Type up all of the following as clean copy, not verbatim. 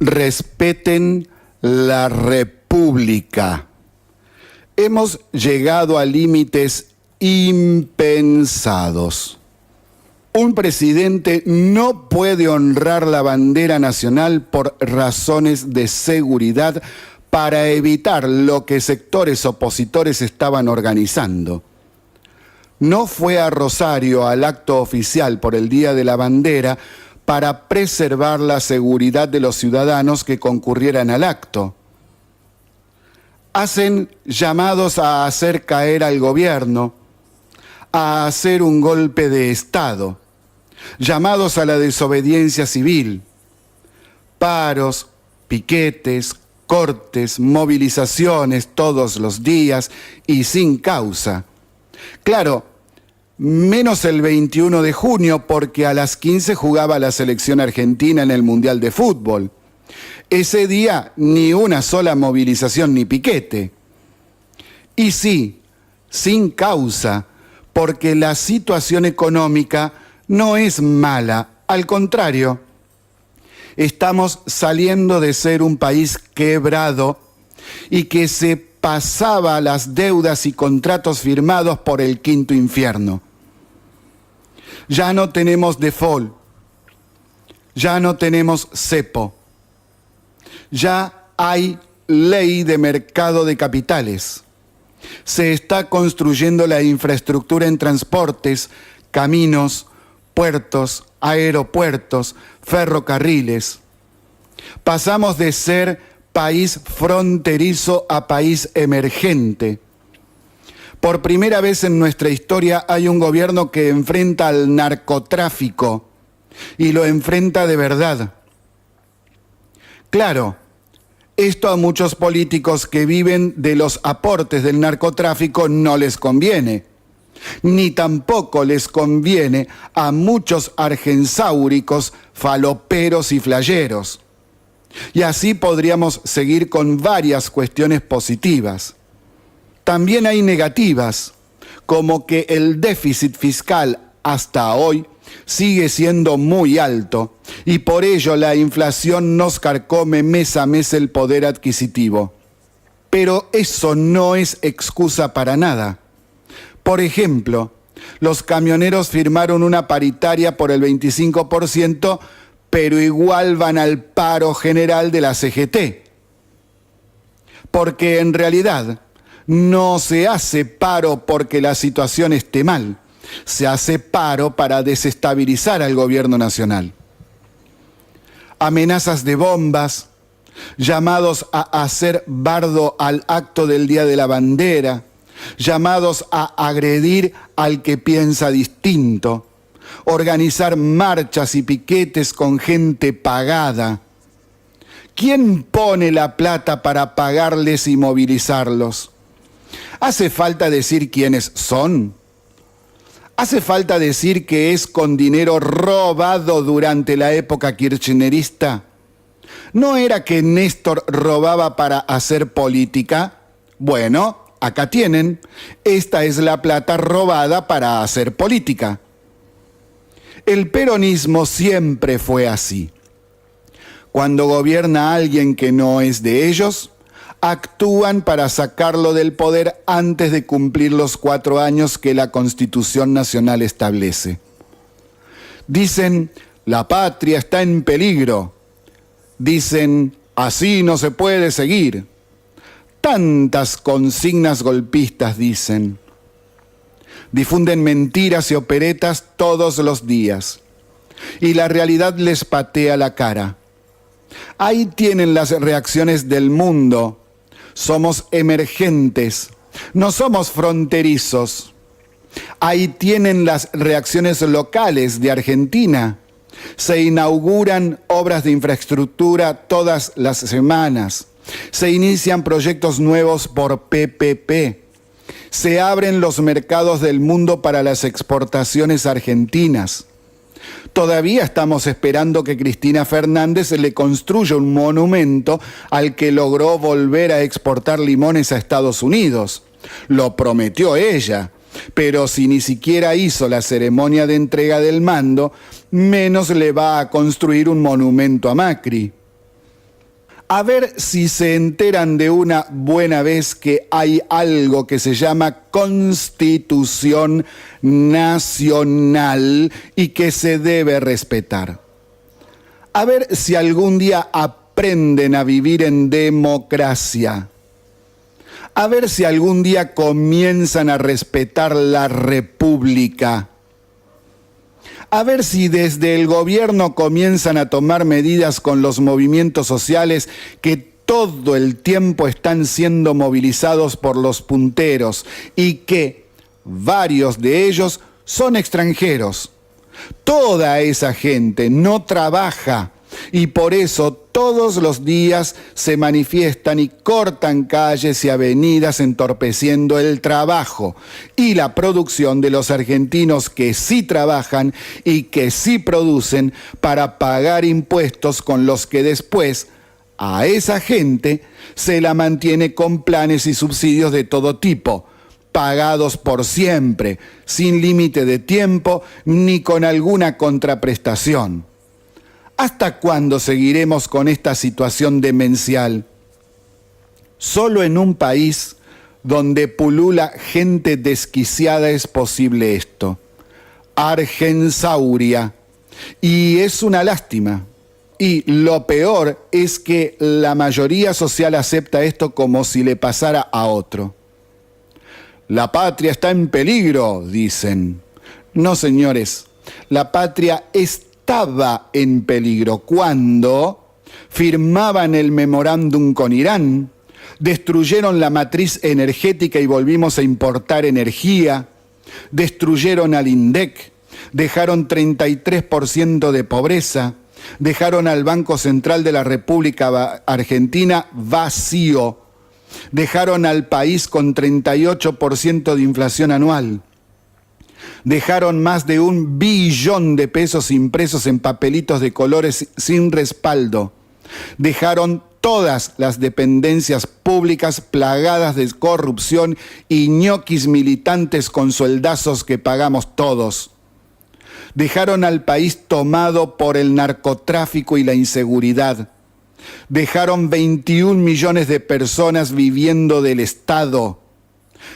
Respeten la República. Hemos llegado a límites impensados. Un presidente no puede honrar la bandera nacional por razones de seguridad para evitar lo que sectores opositores estaban organizando. No fue a Rosario al acto oficial por el Día de la Bandera para preservar la seguridad de los ciudadanos que concurrieran al acto. Hacen llamados a hacer caer al gobierno, a hacer un golpe de Estado, llamados a la desobediencia civil, paros, piquetes, cortes, movilizaciones todos los días y sin causa. Claro, menos el 21 de junio porque a las 15 jugaba la selección argentina en el Mundial de Fútbol. Ese día ni una sola movilización ni piquete. Y sí, sin causa, porque la situación económica no es mala, al contrario. Estamos saliendo de ser un país quebrado y que se pasaba las deudas y contratos firmados por el quinto infierno. Ya no tenemos default, ya no tenemos cepo, ya hay ley de mercado de capitales. Se está construyendo la infraestructura en transportes, caminos, puertos, aeropuertos, ferrocarriles. Pasamos de ser país fronterizo a país emergente. Por primera vez en nuestra historia hay un gobierno que enfrenta al narcotráfico y lo enfrenta de verdad. Claro, esto a muchos políticos que viven de los aportes del narcotráfico no les conviene. Ni tampoco les conviene a muchos argensáuricos, faloperos y flayeros. Y así podríamos seguir con varias cuestiones positivas. También hay negativas, como que el déficit fiscal hasta hoy sigue siendo muy alto y por ello la inflación nos carcome mes a mes el poder adquisitivo. Pero eso no es excusa para nada. Por ejemplo, los camioneros firmaron una paritaria por el 25%, pero igual van al paro general de la CGT. Porque en realidad no se hace paro porque la situación esté mal, se hace paro para desestabilizar al gobierno nacional. Amenazas de bombas, llamados a hacer bardo al acto del Día de la Bandera, llamados a agredir al que piensa distinto, organizar marchas y piquetes con gente pagada. ¿Quién pone la plata para pagarles y movilizarlos? ¿Hace falta decir quiénes son? ¿Hace falta decir que es con dinero robado durante la época kirchnerista? ¿No era que Néstor robaba para hacer política? Bueno, acá tienen. Esta es la plata robada para hacer política. El peronismo siempre fue así. Cuando gobierna alguien que no es de ellos, actúan para sacarlo del poder antes de cumplir los 4 años que la Constitución Nacional establece. Dicen, la patria está en peligro. Dicen, así no se puede seguir. Tantas consignas golpistas dicen. Difunden mentiras y operetas todos los días. Y la realidad les patea la cara. Ahí tienen las reacciones del mundo. Somos emergentes, no somos fronterizos. Ahí tienen las reacciones locales de Argentina. Se inauguran obras de infraestructura todas las semanas. Se inician proyectos nuevos por PPP. Se abren los mercados del mundo para las exportaciones argentinas. Todavía estamos esperando que Cristina Fernández le construya un monumento al que logró volver a exportar limones a Estados Unidos. Lo prometió ella, pero si ni siquiera hizo la ceremonia de entrega del mando, menos le va a construir un monumento a Macri. A ver si se enteran de una buena vez que hay algo que se llama Constitución Nacional y que se debe respetar. A ver si algún día aprenden a vivir en democracia. A ver si algún día comienzan a respetar la República. A ver si desde el gobierno comienzan a tomar medidas con los movimientos sociales que todo el tiempo están siendo movilizados por los punteros y que varios de ellos son extranjeros. Toda esa gente no trabaja y por eso todos los días se manifiestan y cortan calles y avenidas entorpeciendo el trabajo y la producción de los argentinos que sí trabajan y que sí producen para pagar impuestos con los que después a esa gente se la mantiene con planes y subsidios de todo tipo, pagados por siempre, sin límite de tiempo ni con alguna contraprestación. ¿Hasta cuándo seguiremos con esta situación demencial? Solo en un país donde pulula gente desquiciada es posible esto. Argensauria. Y es una lástima. Y lo peor es que la mayoría social acepta esto como si le pasara a otro. La patria está en peligro, dicen. No, señores, la patria estaba en peligro cuando firmaban el memorándum con Irán, destruyeron la matriz energética y volvimos a importar energía, destruyeron al INDEC, dejaron 33% de pobreza, dejaron al Banco Central de la República Argentina vacío, dejaron al país con 38% de inflación anual. Dejaron más de 1 billón de pesos impresos en papelitos de colores sin respaldo. Dejaron todas las dependencias públicas plagadas de corrupción y ñoquis militantes con sueldazos que pagamos todos. Dejaron al país tomado por el narcotráfico y la inseguridad. Dejaron 21 millones de personas viviendo del Estado.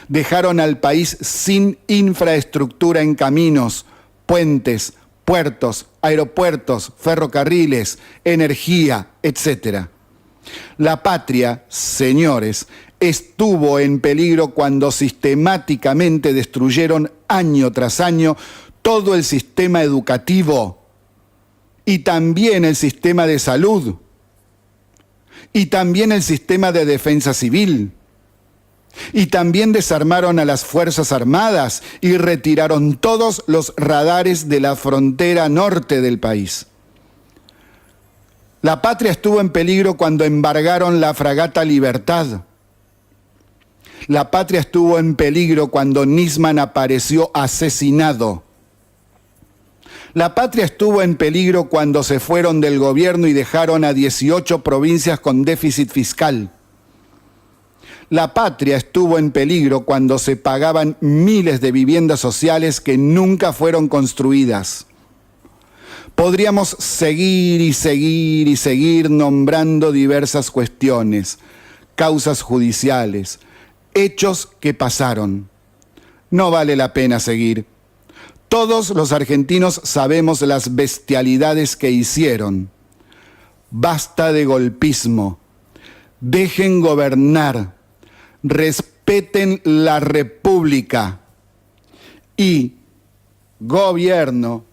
Dejaron al país sin infraestructura en caminos, puentes, puertos, aeropuertos, ferrocarriles, energía, etc. La patria, señores, estuvo en peligro cuando sistemáticamente destruyeron año tras año todo el sistema educativo y también el sistema de salud y también el sistema de defensa civil. Y también desarmaron a las Fuerzas Armadas y retiraron todos los radares de la frontera norte del país. La patria estuvo en peligro cuando embargaron la fragata Libertad. La patria estuvo en peligro cuando Nisman apareció asesinado. La patria estuvo en peligro cuando se fueron del gobierno y dejaron a 18 provincias con déficit fiscal. La patria estuvo en peligro cuando se pagaban miles de viviendas sociales que nunca fueron construidas. Podríamos seguir y seguir y seguir nombrando diversas cuestiones, causas judiciales, hechos que pasaron. No vale la pena seguir. Todos los argentinos sabemos las bestialidades que hicieron. Basta de golpismo. Dejen gobernar. Respeten la República. Y, gobierno,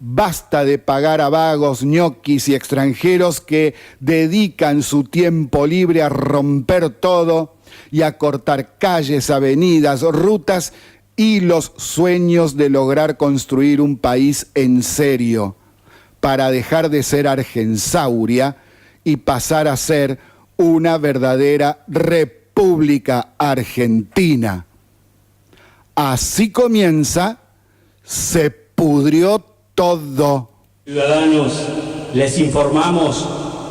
basta de pagar a vagos, ñoquis y extranjeros que dedican su tiempo libre a romper todo y a cortar calles, avenidas, rutas y los sueños de lograr construir un país en serio para dejar de ser Argensauria y pasar a ser una verdadera República Argentina. Así comienza, se pudrió todo. Ciudadanos, les informamos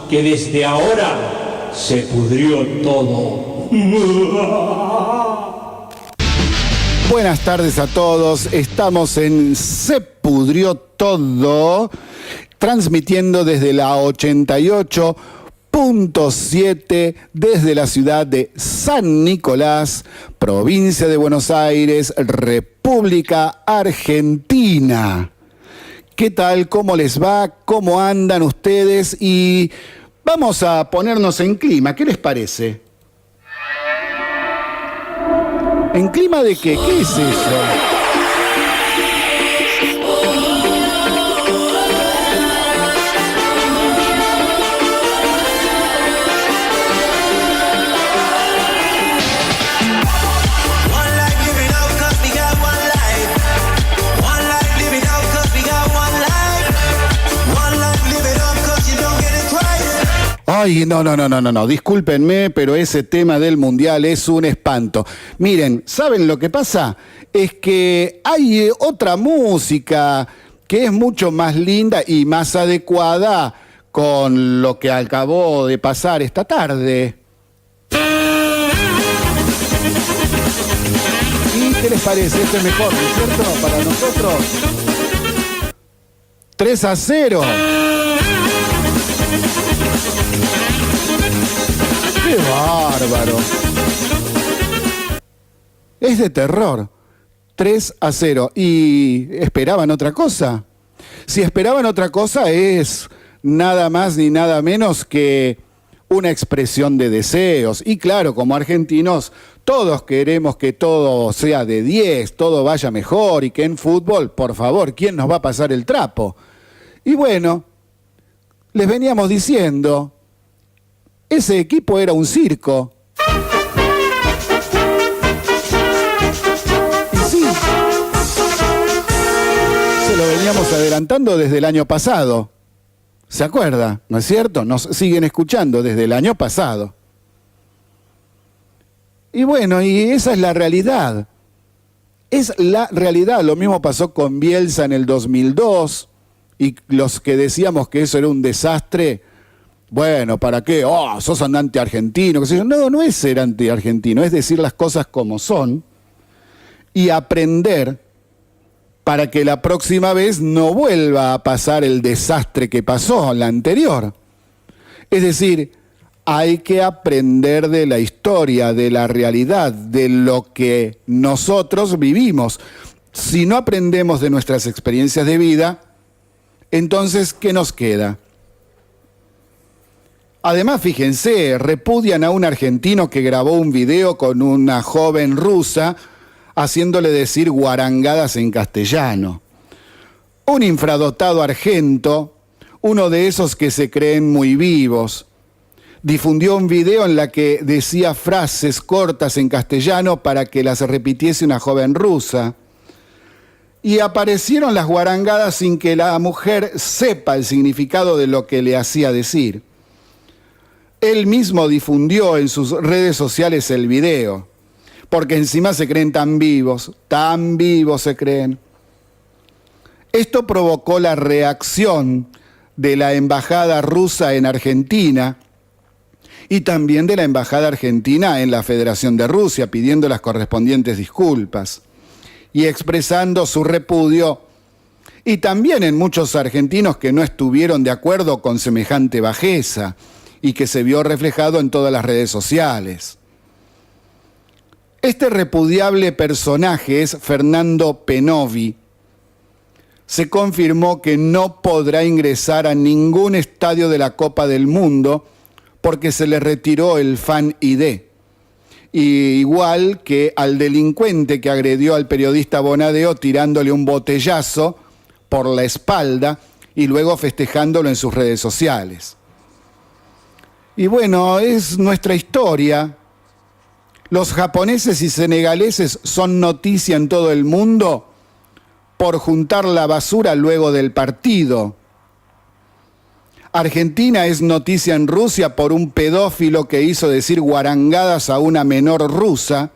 que desde ahora se pudrió todo. Buenas tardes a todos, estamos en Se Pudrió Todo, transmitiendo desde la 88.1 91.7 desde la ciudad de San Nicolás, provincia de Buenos Aires, República Argentina. ¿Qué tal? ¿Cómo les va? ¿Cómo andan ustedes? Y vamos a ponernos en clima. ¿Qué les parece? ¿En clima de qué? ¿Qué es eso? Ay, no, discúlpenme, pero ese tema del Mundial es un espanto. Miren, ¿saben lo que pasa? Es que hay otra música que es mucho más linda y más adecuada con lo que acabó de pasar esta tarde. ¿Y qué les parece? Esto es mejor, ¿no es cierto? Para nosotros. 3-0. ¡Qué bárbaro! Es de terror. 3-0. ¿Y esperaban otra cosa? Si esperaban otra cosa es nada más ni nada menos que una expresión de deseos. Y claro, como argentinos, todos queremos que todo sea de 10, todo vaya mejor y que en fútbol, por favor, ¿quién nos va a pasar el trapo? Y bueno, les veníamos diciendo, ese equipo era un circo. Y sí, se lo veníamos adelantando desde el año pasado. ¿Se acuerda? ¿No es cierto? Nos siguen escuchando desde el año pasado. Y bueno, y esa es la realidad. Es la realidad. Lo mismo pasó con Bielsa en el 2002. Y los que decíamos que eso era un desastre, bueno, ¿para qué? Oh, sos un anti-argentino. No, no es ser anti-argentino, es decir las cosas como son y aprender para que la próxima vez no vuelva a pasar el desastre que pasó en la anterior. Es decir, hay que aprender de la historia, de la realidad, de lo que nosotros vivimos. Si no aprendemos de nuestras experiencias de vida, entonces, ¿qué nos queda? Además, fíjense, repudian a un argentino que grabó un video con una joven rusa haciéndole decir guarangadas en castellano. Un infradotado argento, uno de esos que se creen muy vivos, difundió un video en la que decía frases cortas en castellano para que las repitiese una joven rusa. Y aparecieron las guarangadas sin que la mujer sepa el significado de lo que le hacía decir. Él mismo difundió en sus redes sociales el video, porque encima se creen tan vivos se creen. Esto provocó la reacción de la embajada rusa en Argentina y también de la embajada argentina en la Federación de Rusia, pidiendo las correspondientes disculpas y expresando su repudio, y también en muchos argentinos que no estuvieron de acuerdo con semejante bajeza y que se vio reflejado en todas las redes sociales. Este repudiable personaje es Fernando Penovi. Se confirmó que no podrá ingresar a ningún estadio de la Copa del Mundo porque se le retiró el Fan ID. Y igual que al delincuente que agredió al periodista Bonadeo tirándole un botellazo por la espalda y luego festejándolo en sus redes sociales. Y bueno, es nuestra historia. Los japoneses y senegaleses son noticia en todo el mundo por juntar la basura luego del partido. Argentina es noticia en Rusia por un pedófilo que hizo decir guarangadas a una menor rusa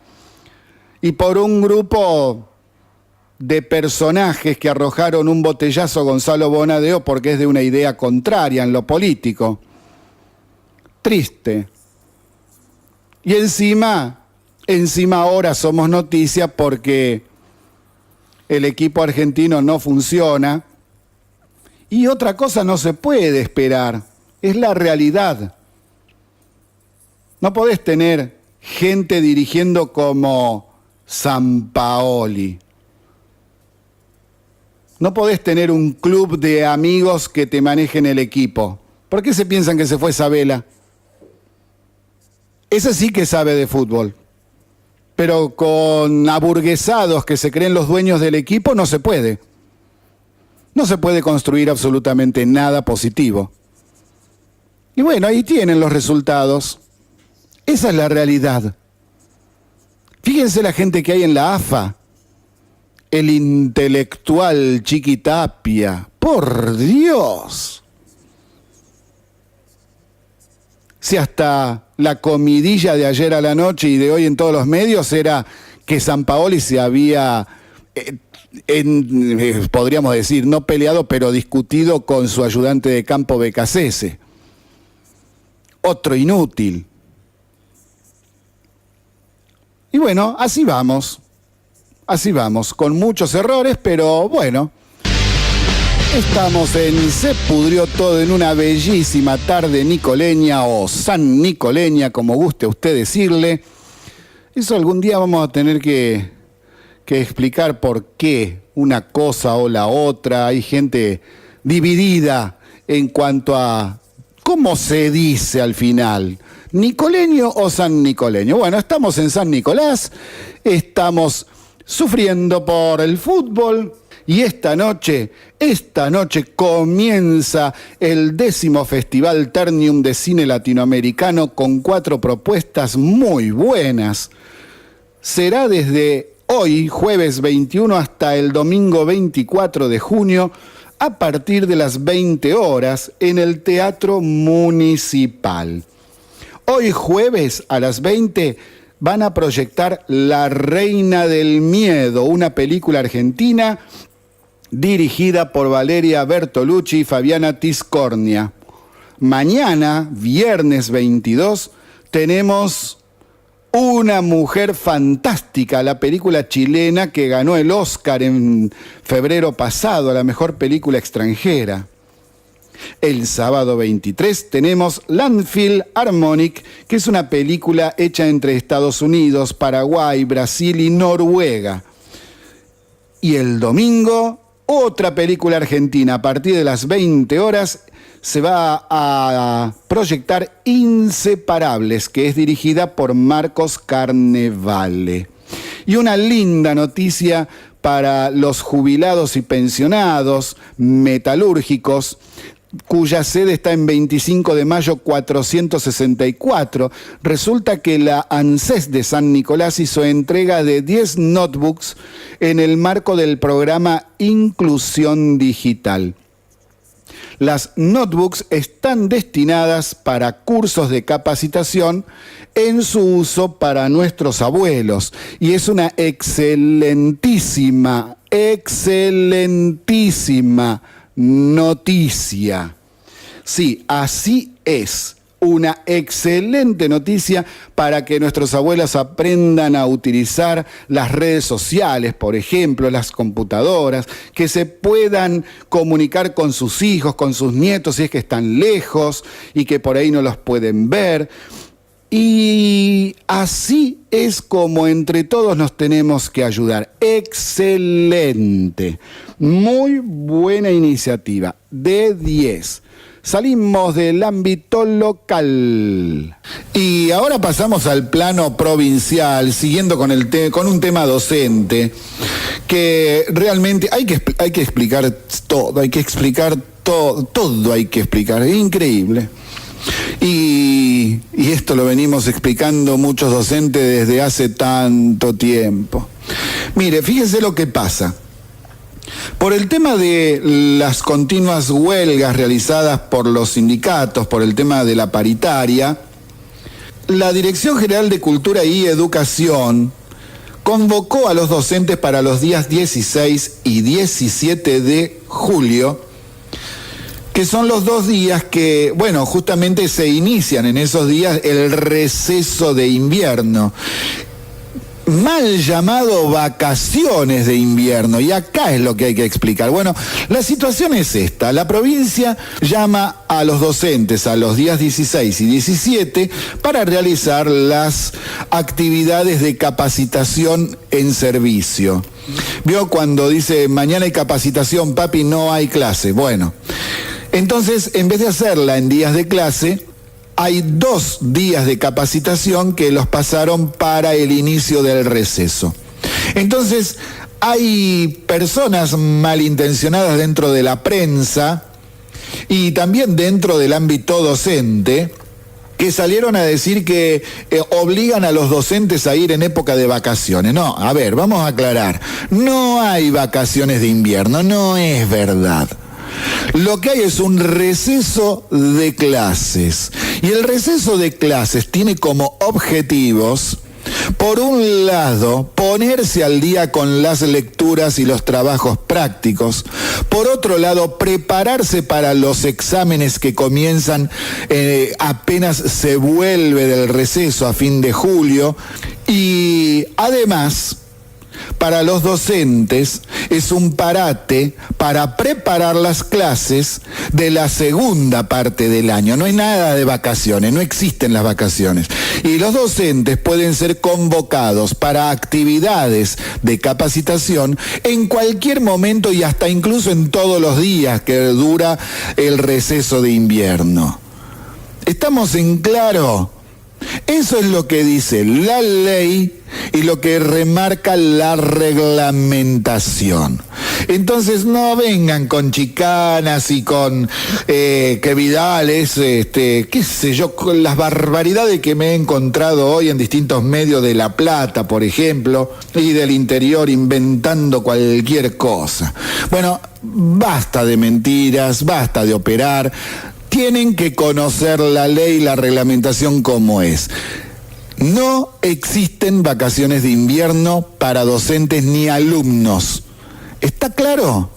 y por un grupo de personajes que arrojaron un botellazo a Gonzalo Bonadeo porque es de una idea contraria en lo político. Triste. Y encima ahora somos noticia porque el equipo argentino no funciona. Y otra cosa no se puede esperar, es la realidad. No podés tener gente dirigiendo como Sampaoli. No podés tener un club de amigos que te manejen el equipo. ¿Por qué se piensan que se fue Sabela? Ese sí que sabe de fútbol. Pero con aburguesados que se creen los dueños del equipo no se puede. No se puede construir absolutamente nada positivo. Y bueno, ahí tienen los resultados. Esa es la realidad. Fíjense la gente que hay en la AFA. El intelectual Chiqui Tapia. ¡Por Dios! Si hasta la comidilla de ayer a la noche y de hoy en todos los medios era que Sampaoli se había, podríamos decir, no peleado, pero discutido con su ayudante de campo Becasese. Otro inútil. Y bueno, así vamos, con muchos errores, pero bueno. Estamos en Se Pudrió Todo en una bellísima tarde nicoleña o san nicoleña, como guste usted decirle. Eso algún día vamos a tener que explicar por qué una cosa o la otra. Hay gente dividida en cuanto a cómo se dice al final, nicoleño o san nicoleño. Bueno, estamos en San Nicolás, estamos sufriendo por el fútbol. Y esta noche comienza el 10º Festival Ternium de Cine Latinoamericano con 4 propuestas muy buenas. Será desde hoy, jueves 21, hasta el domingo 24 de junio, a partir de las 20 horas, en el Teatro Municipal. Hoy jueves a las 20 van a proyectar La Reina del Miedo, una película argentina dirigida por Valeria Bertolucci y Fabiana Tiscornia. Mañana, viernes 22, tenemos Una Mujer Fantástica, la película chilena que ganó el Oscar en febrero pasado a la mejor película extranjera. El sábado 23 tenemos Landfill Harmonic, que es una película hecha entre Estados Unidos, Paraguay, Brasil y Noruega. Y el domingo, otra película argentina. A partir de las 20 horas se va a proyectar Inseparables, que es dirigida por Marcos Carnevale. Y una linda noticia para los jubilados y pensionados metalúrgicos, cuya sede está en 25 de mayo 464. Resulta que la ANSES de San Nicolás hizo entrega de 10 notebooks en el marco del programa Inclusión Digital. Las notebooks están destinadas para cursos de capacitación en su uso para nuestros abuelos. Y es una excelentísima noticia. Sí, así es. Una excelente noticia para que nuestros abuelos aprendan a utilizar las redes sociales, por ejemplo, las computadoras, que se puedan comunicar con sus hijos, con sus nietos, si es que están lejos y que por ahí no los pueden ver. Y así es como entre todos nos tenemos que ayudar. Excelente. Muy buena iniciativa. De 10. Salimos del ámbito local. Y ahora pasamos al plano provincial, siguiendo con un tema docente, que realmente hay que explicar todo, es increíble. Y esto lo venimos explicando muchos docentes desde hace tanto tiempo. Mire, fíjese lo que pasa. Por el tema de las continuas huelgas realizadas por los sindicatos, por el tema de la paritaria, la Dirección General de Cultura y Educación convocó a los docentes para los días 16 y 17 de julio, que son los 2 días que, bueno, justamente se inician en esos días el receso de invierno. mal llamado vacaciones de invierno. Y acá es lo que hay que explicar. Bueno, la situación es esta. La provincia llama a los docentes a los días 16 y 17 para realizar las actividades de capacitación en servicio. ¿Vio cuando dice mañana hay capacitación, papi, no hay clase? Bueno, entonces en vez de hacerla en días de clase, hay 2 días de capacitación que los pasaron para el inicio del receso. Entonces, hay personas malintencionadas dentro de la prensa y también dentro del ámbito docente que salieron a decir que obligan a los docentes a ir en época de vacaciones. No, a ver, vamos a aclarar. No hay vacaciones de invierno, no es verdad. Lo que hay es un receso de clases. Y el receso de clases tiene como objetivos, por un lado, ponerse al día con las lecturas y los trabajos prácticos. Por otro lado, prepararse para los exámenes que comienzan apenas se vuelve del receso a fin de julio. Y además, para los docentes es un parate para preparar las clases de la segunda parte del año. No hay nada de vacaciones, no existen las vacaciones. Y los docentes pueden ser convocados para actividades de capacitación en cualquier momento y hasta incluso en todos los días que dura el receso de invierno. ¿Estamos en claro? Eso es lo que dice la ley y lo que remarca la reglamentación. Entonces no vengan con chicanas y con que Vidal es, qué sé yo, con las barbaridades que me he encontrado hoy en distintos medios de La Plata, por ejemplo, y del interior inventando cualquier cosa. Bueno, basta de mentiras, basta de operar. Tienen que conocer la ley y la reglamentación como es. No existen vacaciones de invierno para docentes ni alumnos. ¿Está claro?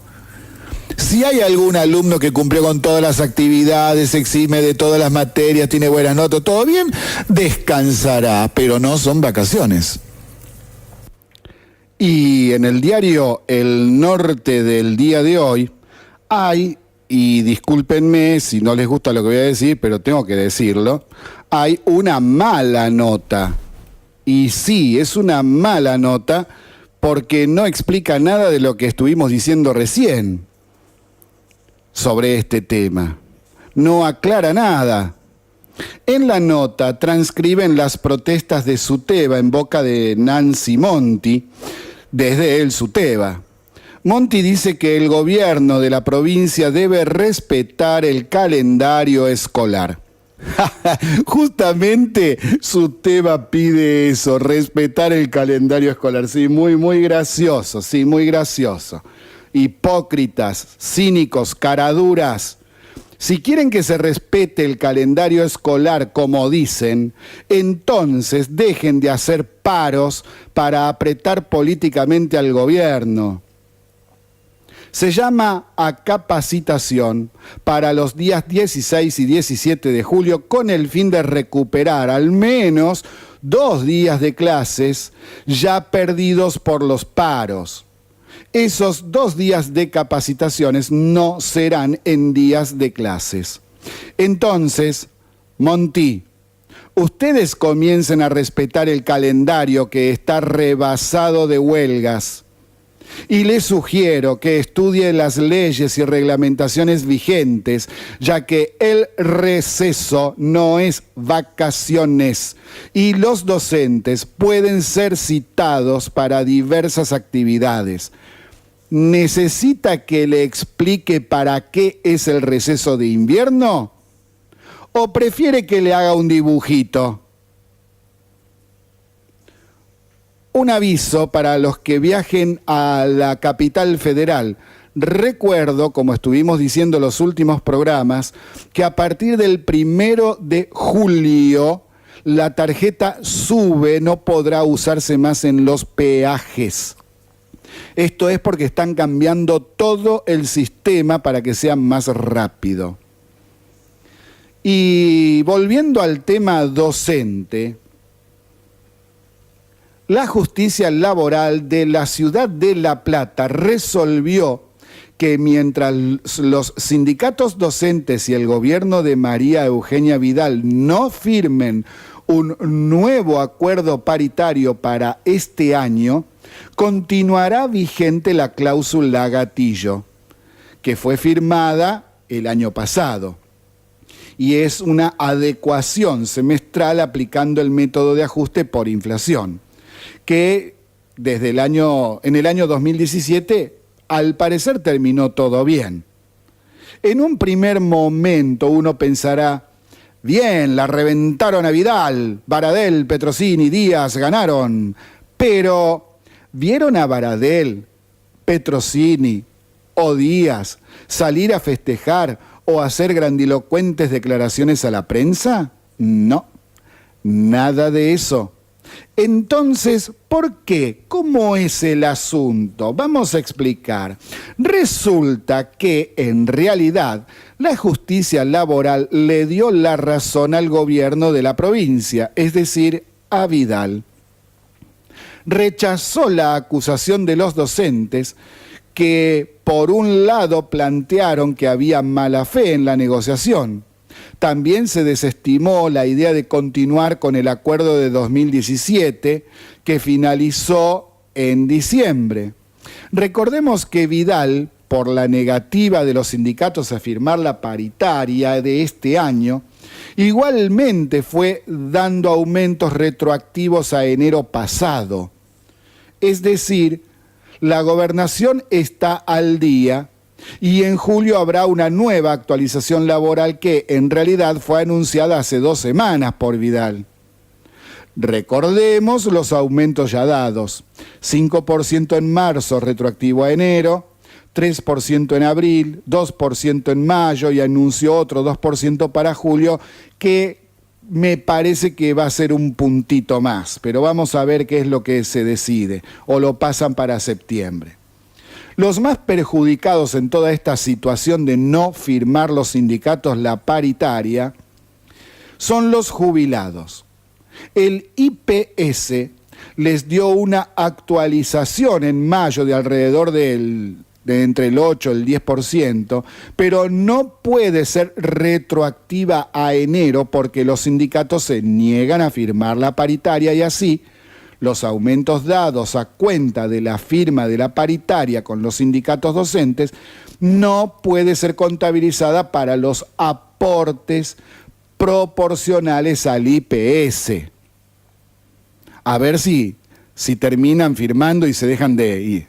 Si hay algún alumno que cumplió con todas las actividades, se exime de todas las materias, tiene buenas notas, todo bien, descansará, pero no son vacaciones. Y en el diario El Norte del día de hoy hay, y discúlpenme si no les gusta lo que voy a decir, pero tengo que decirlo, hay una mala nota. Y sí, es una mala nota porque no explica nada de lo que estuvimos diciendo recién sobre este tema. No aclara nada. En la nota transcriben las protestas de Suteba en boca de Nancy Monti, desde el Suteba. Monti dice que el gobierno de la provincia debe respetar el calendario escolar. Justamente Suteba pide eso, respetar el calendario escolar. Sí, muy gracioso, sí, muy gracioso. Hipócritas, cínicos, caraduras. Si quieren que se respete el calendario escolar como dicen, entonces dejen de hacer paros para apretar políticamente al gobierno. Se llama a capacitación para los días 16 y 17 de julio con el fin de recuperar al menos 2 días de clases ya perdidos por los paros. Esos 2 días de capacitaciones no serán en días de clases. Entonces, Monti, ustedes comiencen a respetar el calendario que está rebasado de huelgas. Y les sugiero que estudie las leyes y reglamentaciones vigentes, ya que el receso no es vacaciones y los docentes pueden ser citados para diversas actividades. ¿Necesita que le explique para qué es el receso de invierno? ¿O prefiere que le haga un dibujito? Un aviso para los que viajen a la capital federal. Recuerdo, como estuvimos diciendo en los últimos programas, que a partir del 1 de julio la tarjeta SUBE no podrá usarse más en los peajes. Esto es porque están cambiando todo el sistema para que sea más rápido. Y volviendo al tema docente, La justicia laboral de la ciudad de La Plata resolvió que mientras los sindicatos docentes y el gobierno de María Eugenia Vidal no firmen un nuevo acuerdo paritario para este año, continuará vigente la cláusula gatillo, que fue firmada el año pasado. Y es una adecuación semestral aplicando el método de ajuste por inflación, que en el año 2017 al parecer terminó todo bien. En un primer momento uno pensará, bien, la reventaron a Vidal, Baradel, Petrosini, Díaz ganaron, pero ¿vieron a Baradel, Petrosini o Díaz salir a festejar o hacer grandilocuentes declaraciones a la prensa? No, nada de eso. Entonces, ¿por qué? ¿Cómo es el asunto? Vamos a explicar. Resulta que, en realidad, la justicia laboral le dio la razón al gobierno de la provincia, es decir, a Vidal. Rechazó la acusación de los docentes que, por un lado, plantearon que había mala fe en la negociación. También se desestimó la idea de continuar con el acuerdo de 2017 que finalizó en diciembre. Recordemos que Vidal, por la negativa de los sindicatos a firmar la paritaria de este año, igualmente fue dando aumentos retroactivos a enero pasado. Es decir, la gobernación está al día y en julio habrá una nueva actualización laboral que en realidad fue anunciada hace 2 semanas por Vidal. Recordemos los aumentos ya dados: 5% en marzo retroactivo a enero, 3% en abril, 2% en mayo y anunció otro 2% para julio, que me parece que va a ser un puntito más, pero vamos a ver qué es lo que se decide, o lo pasan para septiembre. Los más perjudicados en toda esta situación de no firmar los sindicatos la paritaria son los jubilados. El IPS les dio una actualización en mayo de alrededor de entre el 8 y el 10%, pero no puede ser retroactiva a enero porque los sindicatos se niegan a firmar la paritaria y así los aumentos dados a cuenta de la firma de la paritaria con los sindicatos docentes no puede ser contabilizada para los aportes proporcionales al IPS. A ver si terminan firmando y se dejan de ir.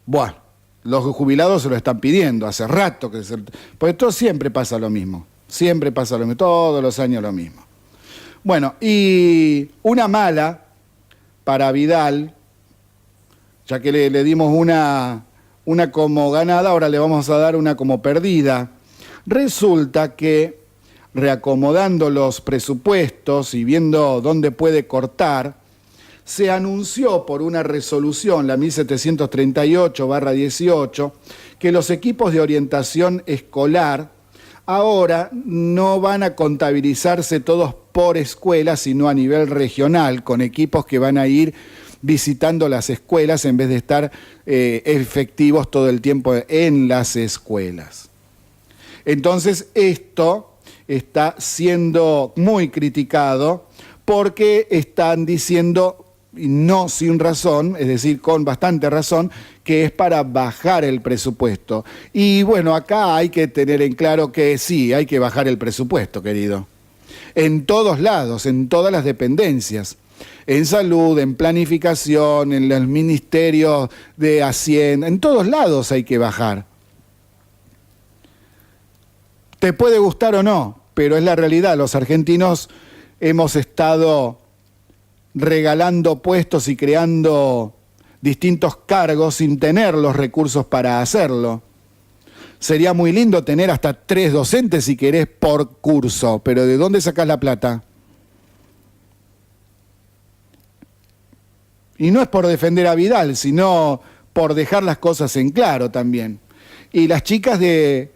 Bueno, los jubilados se lo están pidiendo hace rato. Porque todo siempre pasa lo mismo. Siempre pasa lo mismo. Todos los años lo mismo. Bueno, y una mala para Vidal, ya que le dimos una como ganada, ahora le vamos a dar una como perdida. Resulta que, reacomodando los presupuestos y viendo dónde puede cortar, se anunció por una resolución, la 1738/18, que los equipos de orientación escolar ahora no van a contabilizarse todos por escuela, sino a nivel regional, con equipos que van a ir visitando las escuelas en vez de estar efectivos todo el tiempo en las escuelas. Entonces, esto está siendo muy criticado porque están diciendo, no sin razón, es decir, con bastante razón, que es para bajar el presupuesto. Y bueno, acá hay que tener en claro que sí, hay que bajar el presupuesto, querido. En todos lados, en todas las dependencias. En salud, en planificación, en los ministerios de Hacienda, en todos lados hay que bajar. Te puede gustar o no, pero es la realidad. Los argentinos hemos estado regalando puestos y creando distintos cargos sin tener los recursos para hacerlo. Sería muy lindo tener hasta 3 docentes si querés por curso, pero ¿de dónde sacás la plata? Y no es por defender a Vidal, sino por dejar las cosas en claro también. Y las chicas que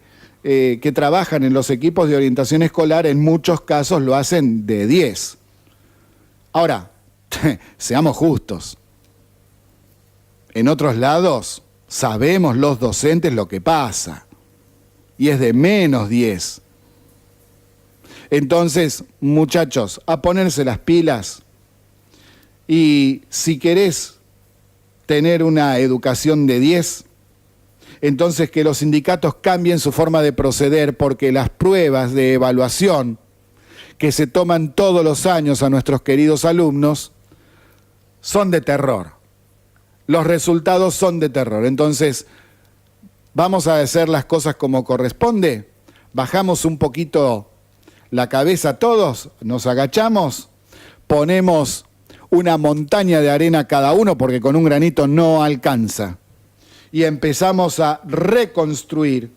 trabajan en los equipos de orientación escolar en muchos casos lo hacen de 10. Ahora, seamos justos. En otros lados sabemos los docentes lo que pasa. Y es de -10. Entonces, muchachos, a ponerse las pilas. Y si querés tener una educación de 10, entonces que los sindicatos cambien su forma de proceder, porque las pruebas de evaluación que se toman todos los años a nuestros queridos alumnos son de terror. Los resultados son de terror. Entonces, vamos a hacer las cosas como corresponde. Bajamos un poquito la cabeza todos, nos agachamos, ponemos una montaña de arena cada uno, porque con un granito no alcanza. Y empezamos a reconstruir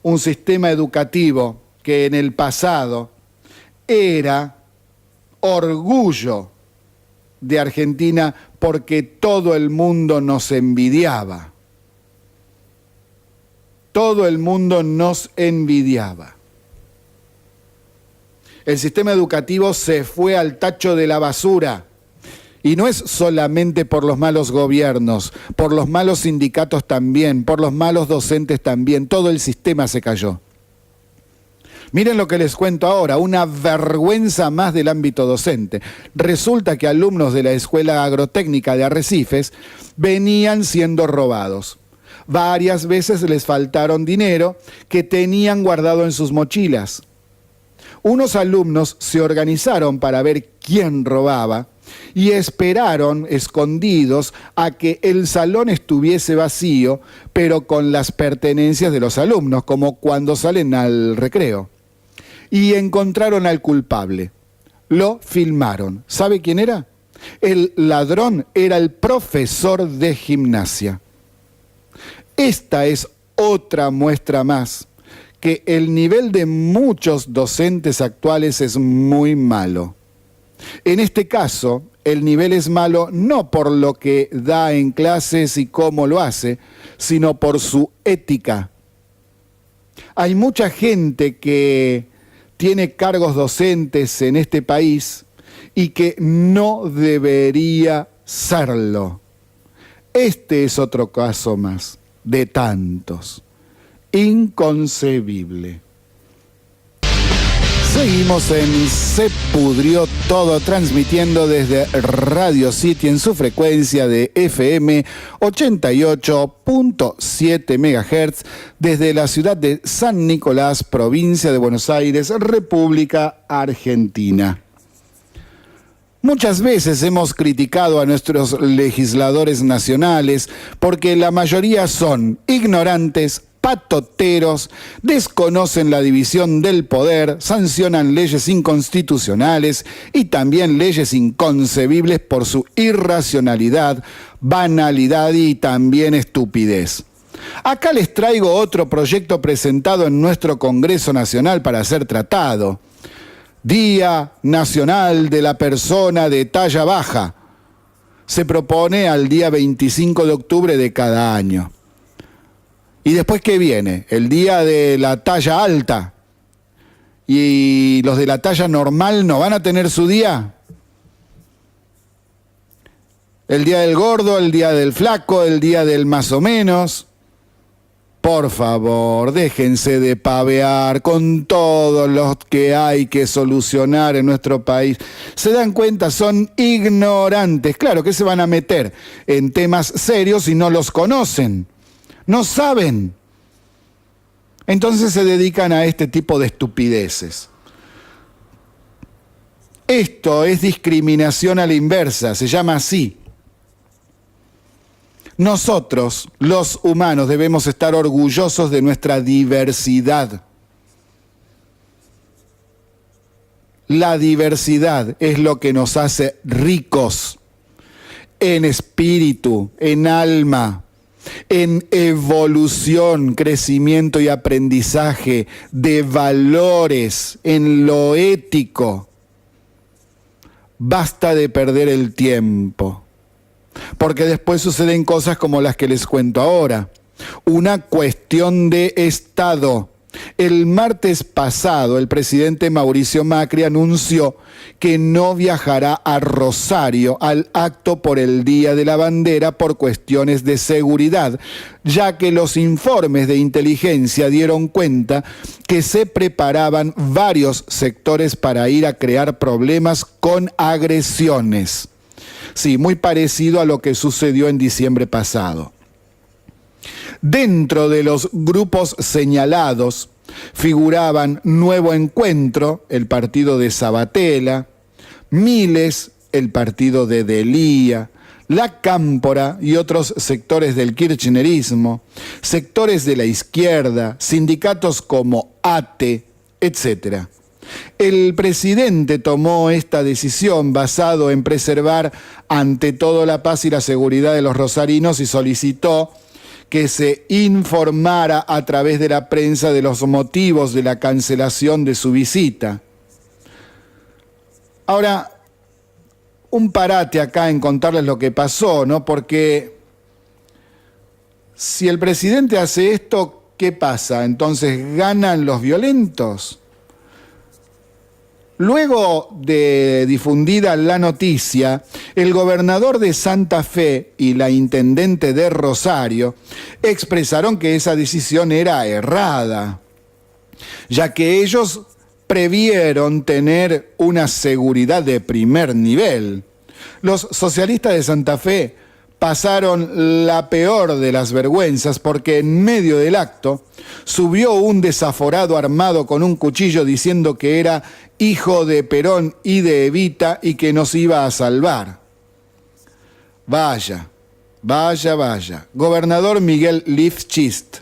un sistema educativo que en el pasado era orgullo de Argentina, porque todo el mundo nos envidiaba. Todo el mundo nos envidiaba. El sistema educativo se fue al tacho de la basura. Y no es solamente por los malos gobiernos, por los malos sindicatos también, por los malos docentes también. Todo el sistema se cayó. Miren lo que les cuento ahora, una vergüenza más del ámbito docente. Resulta que alumnos de la Escuela Agrotécnica de Arrecifes venían siendo robados. Varias veces les faltaron dinero que tenían guardado en sus mochilas. Unos alumnos se organizaron para ver quién robaba y esperaron escondidos a que el salón estuviese vacío, pero con las pertenencias de los alumnos, como cuando salen al recreo. Y encontraron al culpable. Lo filmaron. ¿Sabe quién era? El ladrón era el profesor de gimnasia. Esta es otra muestra más que el nivel de muchos docentes actuales es muy malo. En este caso, el nivel es malo no por lo que da en clases y cómo lo hace, sino por su ética. Hay mucha gente que tiene cargos docentes en este país y que no debería serlo. Este es otro caso más de tantos. Inconcebible. Seguimos en Se Pudrió Todo, transmitiendo desde Radio City en su frecuencia de FM 88.7 MHz desde la ciudad de San Nicolás, provincia de Buenos Aires, República Argentina. Muchas veces hemos criticado a nuestros legisladores nacionales porque la mayoría son ignorantes, patoteros, desconocen la división del poder, sancionan leyes inconstitucionales y también leyes inconcebibles por su irracionalidad, banalidad y también estupidez. Acá les traigo otro proyecto presentado en nuestro Congreso Nacional para ser tratado. Día Nacional de la Persona de Talla Baja. Se propone al día 25 de octubre de cada año. ¿Y después qué viene? El día de la talla alta. ¿Y los de la talla normal no van a tener su día? El día del gordo, el día del flaco, el día del más o menos. Por favor, déjense de pavear con todo lo que hay que solucionar en nuestro país. ¿Se dan cuenta? Son ignorantes. Claro que se van a meter en temas serios y no los conocen. No saben. Entonces se dedican a este tipo de estupideces. Esto es discriminación a la inversa, se llama así. Nosotros, los humanos, debemos estar orgullosos de nuestra diversidad. La diversidad es lo que nos hace ricos en espíritu, en alma, en evolución, crecimiento y aprendizaje de valores, en lo ético. Basta de perder el tiempo, porque después suceden cosas como las que les cuento ahora. Una cuestión de Estado, El martes pasado, el presidente Mauricio Macri anunció que no viajará a Rosario al acto por el Día de la Bandera por cuestiones de seguridad, ya que los informes de inteligencia dieron cuenta que se preparaban varios sectores para ir a crear problemas con agresiones. Sí, muy parecido a lo que sucedió en diciembre pasado. Dentro de los grupos señalados figuraban Nuevo Encuentro, el partido de Sabatella, Miles, el partido de Delía, La Cámpora y otros sectores del kirchnerismo, sectores de la izquierda, sindicatos como ATE, etc. El presidente tomó esta decisión basado en preservar ante todo la paz y la seguridad de los rosarinos y solicitó que se informara a través de la prensa de los motivos de la cancelación de su visita. Ahora, un parate acá en contarles lo que pasó, ¿no? Porque si el presidente hace esto, ¿qué pasa? Entonces, ¿ganan los violentos? Luego de difundida la noticia, el gobernador de Santa Fe y la intendente de Rosario expresaron que esa decisión era errada, ya que ellos previeron tener una seguridad de primer nivel. Los socialistas de Santa Fe pasaron la peor de las vergüenzas porque en medio del acto subió un desaforado armado con un cuchillo diciendo que era hijo de Perón y de Evita y que nos iba a salvar. Vaya, vaya, vaya. Gobernador Miguel Lifchist,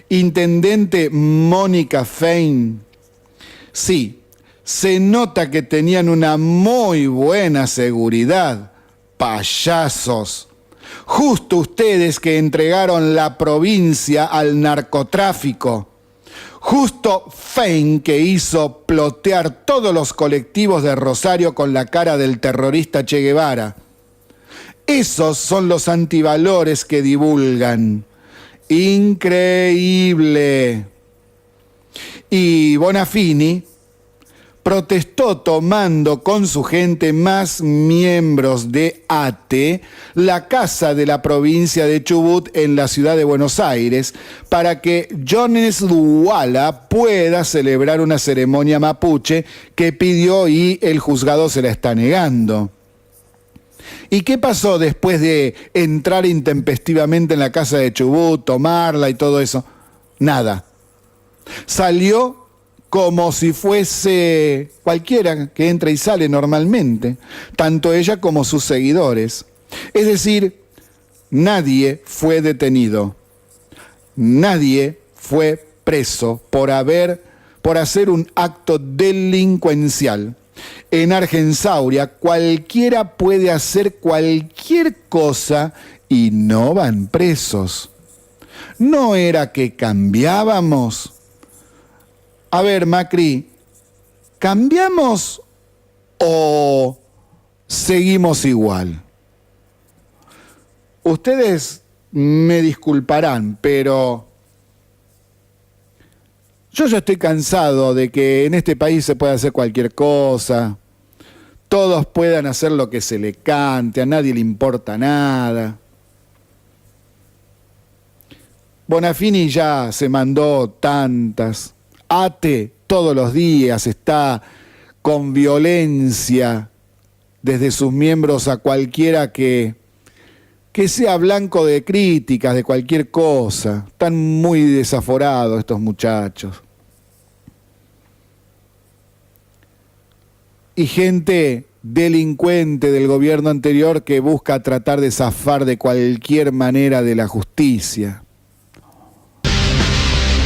intendente Mónica Fein. Sí, se nota que tenían una muy buena seguridad. Payasos. Justo ustedes que entregaron la provincia al narcotráfico. Justo Fein que hizo plotear todos los colectivos de Rosario con la cara del terrorista Che Guevara. Esos son los antivalores que divulgan. Increíble. Y Bonafini protestó tomando con su gente más miembros de ATE la casa de la provincia de Chubut en la ciudad de Buenos Aires para que Jones Duala pueda celebrar una ceremonia mapuche que pidió y el juzgado se la está negando. ¿Y qué pasó después de entrar intempestivamente en la casa de Chubut, tomarla y todo eso? Nada. Salió como si fuese cualquiera que entra y sale normalmente, tanto ella como sus seguidores. Es decir, nadie fue detenido, nadie fue preso por hacer un acto delincuencial. En Argensauria cualquiera puede hacer cualquier cosa y no van presos. ¿No era que cambiábamos? A ver, Macri, ¿cambiamos o seguimos igual? Ustedes me disculparán, pero yo ya estoy cansado de que en este país se pueda hacer cualquier cosa, todos puedan hacer lo que se le cante, a nadie le importa nada. Bonafini ya se mandó tantas. ATE todos los días está con violencia desde sus miembros a cualquiera que sea blanco de críticas, de cualquier cosa. Están muy desaforados estos muchachos. Y gente delincuente del gobierno anterior que busca tratar de zafar de cualquier manera de la justicia.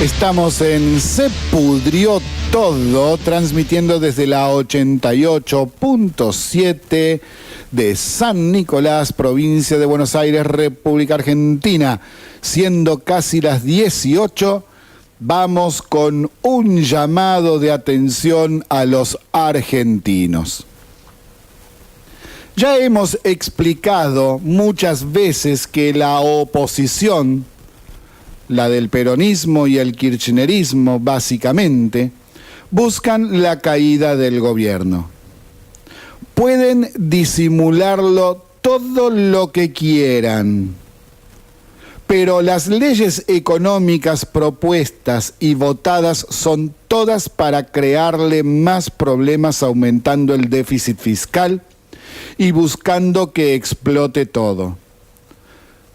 Estamos en Se Pudrió Todo, transmitiendo desde la 88.7 de San Nicolás, provincia de Buenos Aires, República Argentina. Siendo casi las 18, vamos con un llamado de atención a los argentinos. Ya hemos explicado muchas veces que la oposición la del peronismo y el kirchnerismo básicamente, buscan la caída del gobierno. Pueden disimularlo todo lo que quieran, pero las leyes económicas propuestas y votadas son todas para crearle más problemas, aumentando el déficit fiscal y buscando que explote todo.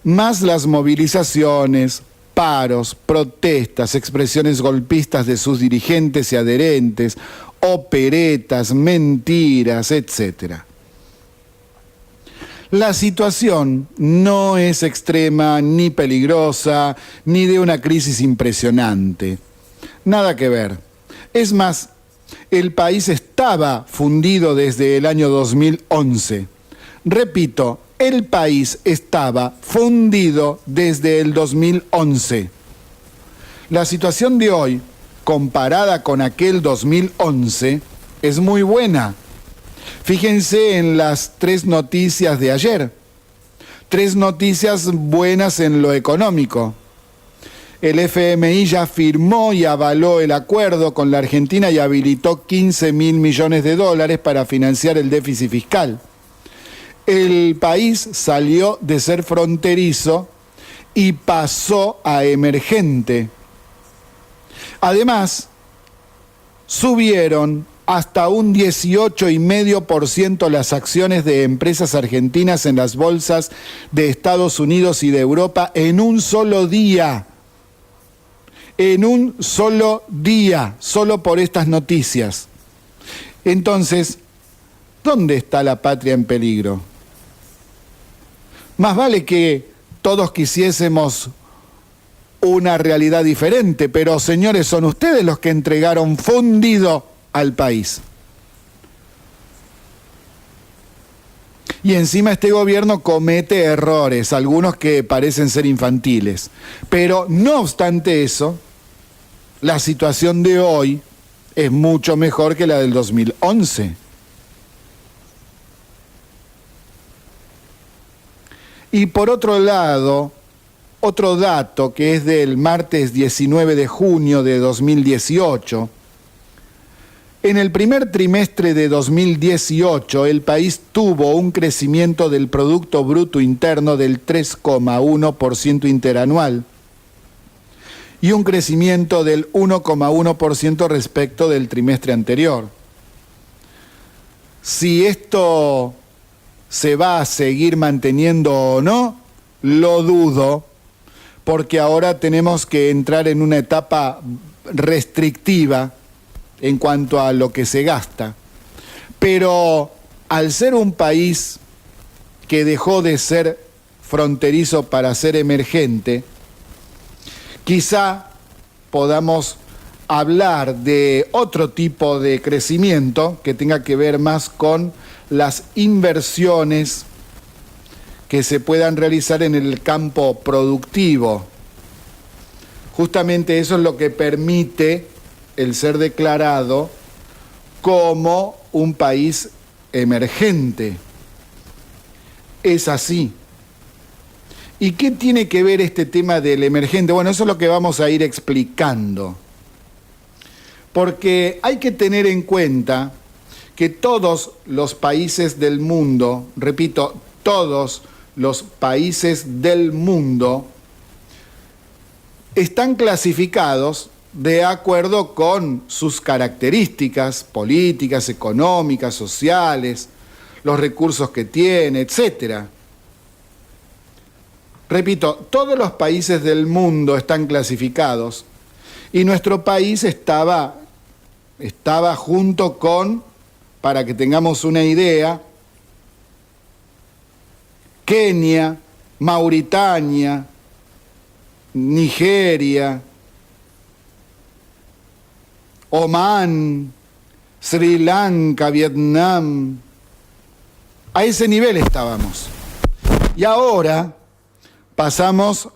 Más las movilizaciones, paros, protestas, expresiones golpistas de sus dirigentes y adherentes, operetas, mentiras, etc. La situación no es extrema, ni peligrosa, ni de una crisis impresionante. Nada que ver. Es más, el país estaba fundido desde el año 2011. Repito, el país estaba fundido desde el 2011. La situación de hoy, comparada con aquel 2011, es muy buena. Fíjense en las 3 noticias de ayer. 3 noticias buenas en lo económico. El FMI ya firmó y avaló el acuerdo con la Argentina y habilitó 15.000 millones de dólares para financiar el déficit fiscal. El país salió de ser fronterizo y pasó a emergente. Además, subieron hasta un 18,5% las acciones de empresas argentinas en las bolsas de Estados Unidos y de Europa en un solo día. En un solo día, solo por estas noticias. Entonces, ¿dónde está la patria en peligro? Más vale que todos quisiésemos una realidad diferente, pero señores, son ustedes los que entregaron fundido al país. Y encima este gobierno comete errores, algunos que parecen ser infantiles. Pero no obstante eso, la situación de hoy es mucho mejor que la del 2011. Y por otro lado, otro dato que es del martes 19 de junio de 2018, en el primer trimestre de 2018 el país tuvo un crecimiento del Producto Bruto Interno del 3,1% interanual y un crecimiento del 1,1% respecto del trimestre anterior. Si esto se va a seguir manteniendo o no, lo dudo, porque ahora tenemos que entrar en una etapa restrictiva en cuanto a lo que se gasta. Pero al ser un país que dejó de ser fronterizo para ser emergente, quizá podamos hablar de otro tipo de crecimiento que tenga que ver más con las inversiones que se puedan realizar en el campo productivo. Justamente eso es lo que permite el ser declarado como un país emergente. Es así. ¿Y qué tiene que ver este tema del emergente? Bueno, eso es lo que vamos a ir explicando. Porque hay que tener en cuenta que todos los países del mundo, repito, todos los países del mundo están clasificados de acuerdo con sus características políticas, económicas, sociales, los recursos que tiene, etc. Repito, todos los países del mundo están clasificados y nuestro país estaba junto con, para que tengamos una idea, Kenia, Mauritania, Nigeria, Omán, Sri Lanka, Vietnam. A ese nivel estábamos. Y ahora pasamos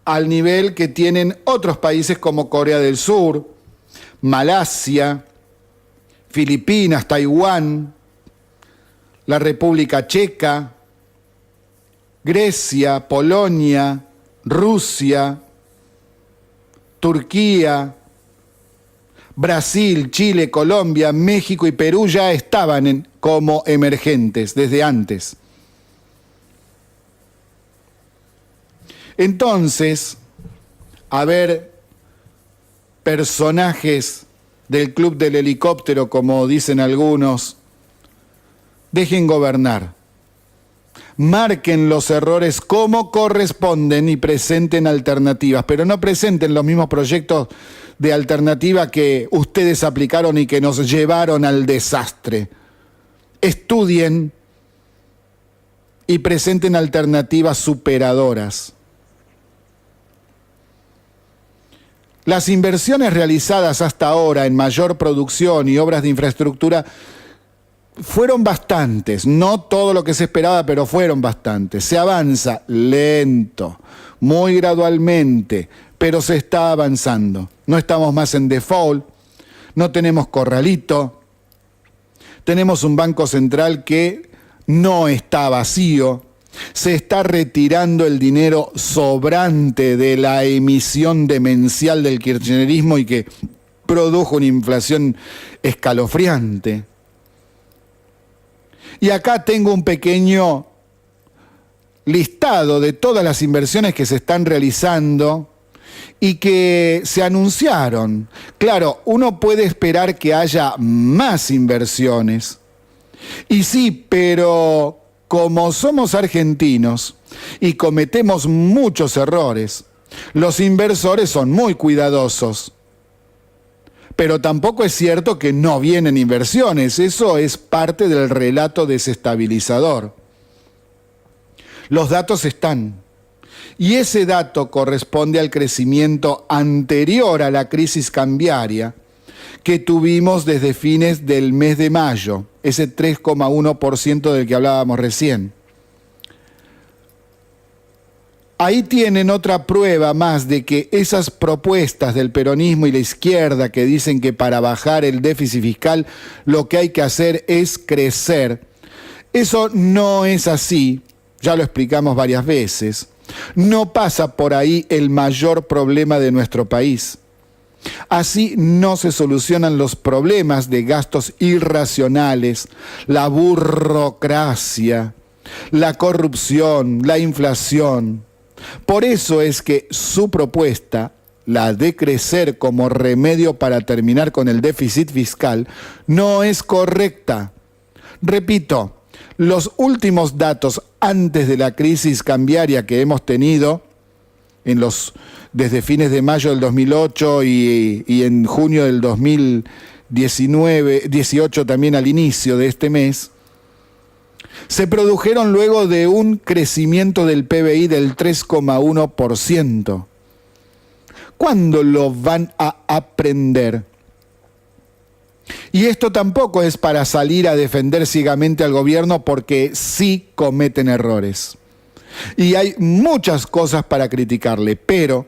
al nivel que tienen otros países como Corea del Sur, Malasia, Filipinas, Taiwán, la República Checa, Grecia, Polonia, Rusia, Turquía, Brasil, Chile, Colombia, México y Perú ya estaban como emergentes desde antes. Entonces, a ver, personajes del club del helicóptero, como dicen algunos, dejen gobernar. Marquen los errores como corresponden y presenten alternativas, pero no presenten los mismos proyectos de alternativa que ustedes aplicaron y que nos llevaron al desastre. Estudien y presenten alternativas superadoras. Las inversiones realizadas hasta ahora en mayor producción y obras de infraestructura fueron bastantes, no todo lo que se esperaba, pero fueron bastantes. Se avanza lento, muy gradualmente, pero se está avanzando. No estamos más en default, no tenemos corralito, tenemos un banco central que no está vacío, se está retirando el dinero sobrante de la emisión demencial del kirchnerismo y que produjo una inflación escalofriante. Y acá tengo un pequeño listado de todas las inversiones que se están realizando y que se anunciaron. Claro, uno puede esperar que haya más inversiones. Y sí, pero como somos argentinos y cometemos muchos errores, los inversores son muy cuidadosos. Pero tampoco es cierto que no vienen inversiones, eso es parte del relato desestabilizador. Los datos están, y ese dato corresponde al crecimiento anterior a la crisis cambiaria que tuvimos desde fines del mes de mayo, ese 3,1% del que hablábamos recién. Ahí tienen otra prueba más de que esas propuestas del peronismo y la izquierda que dicen que para bajar el déficit fiscal lo que hay que hacer es crecer. Eso no es así, ya lo explicamos varias veces. No pasa por ahí el mayor problema de nuestro país. Así no se solucionan los problemas de gastos irracionales, la burocracia, la corrupción, la inflación. Por eso es que su propuesta, la de crecer como remedio para terminar con el déficit fiscal, no es correcta. Repito, los últimos datos antes de la crisis cambiaria que hemos tenido desde fines de mayo del 2008 y en junio del 2018 también al inicio de este mes, se produjeron luego de un crecimiento del PBI del 3,1%. ¿Cuándo lo van a aprender? Y esto tampoco es para salir a defender ciegamente al gobierno porque sí cometen errores. Y hay muchas cosas para criticarle, pero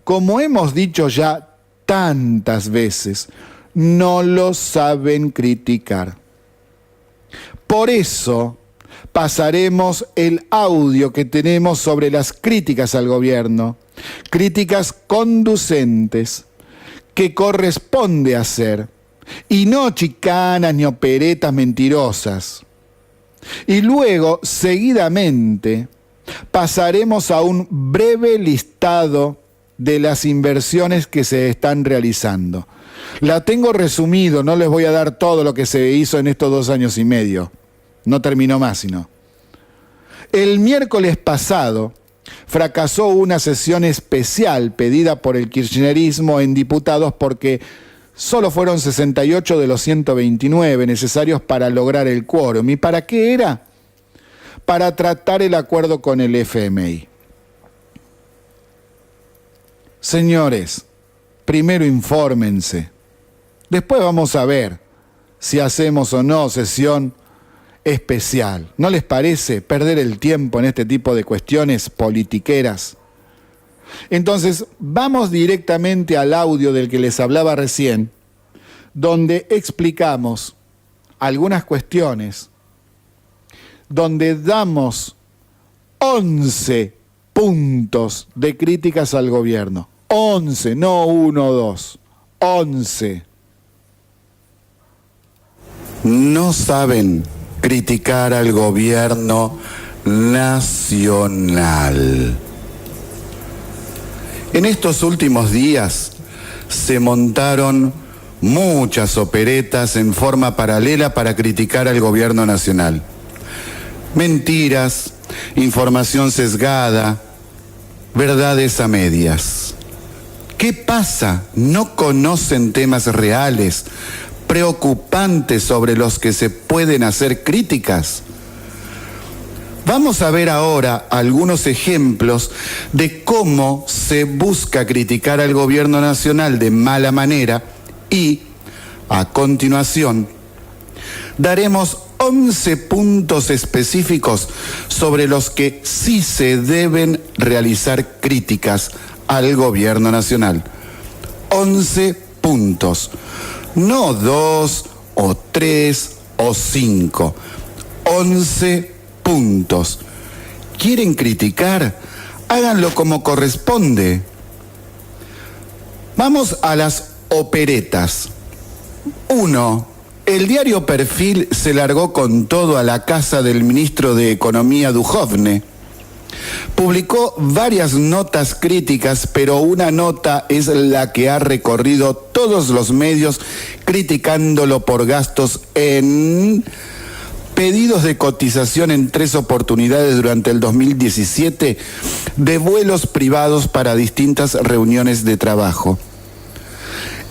como hemos dicho ya tantas veces, no lo saben criticar. Por eso pasaremos el audio que tenemos sobre las críticas al gobierno, críticas conducentes que corresponde hacer, y no chicanas ni operetas mentirosas. Y luego, seguidamente, pasaremos a un breve listado de las inversiones que se están realizando. La tengo resumido, no les voy a dar todo lo que se hizo en estos 2 años y medio. No terminó más, sino. El miércoles pasado fracasó una sesión especial pedida por el kirchnerismo en diputados porque solo fueron 68 de los 129 necesarios para lograr el quórum. ¿Y para qué era? Para tratar el acuerdo con el FMI. Señores, primero infórmense. Después vamos a ver si hacemos o no sesión especial. ¿No les parece perder el tiempo en este tipo de cuestiones politiqueras? Entonces, vamos directamente al audio del que les hablaba recién, donde explicamos algunas cuestiones, donde damos 11 puntos de críticas al gobierno. 11, no 1 o 2, 11. No saben criticar al gobierno nacional. En estos últimos días se montaron muchas operetas en forma paralela para criticar al gobierno nacional. Mentiras, información sesgada, verdades a medias. ¿Qué pasa? ¿No conocen temas reales, preocupantes sobre los que se pueden hacer críticas? Vamos a ver ahora algunos ejemplos de cómo se busca criticar al gobierno nacional de mala manera y, a continuación, daremos 11 puntos específicos sobre los que sí se deben realizar críticas al gobierno nacional. 11 puntos. No 2 o 3 o 5, 11 puntos. ¿Quieren criticar? Háganlo como corresponde. Vamos a las operetas. 1. El diario Perfil se largó con todo a la casa del ministro de Economía Duhovne. Publicó varias notas críticas, pero una nota es la que ha recorrido todos los medios criticándolo por gastos en pedidos de cotización en 3 oportunidades durante el 2017 de vuelos privados para distintas reuniones de trabajo.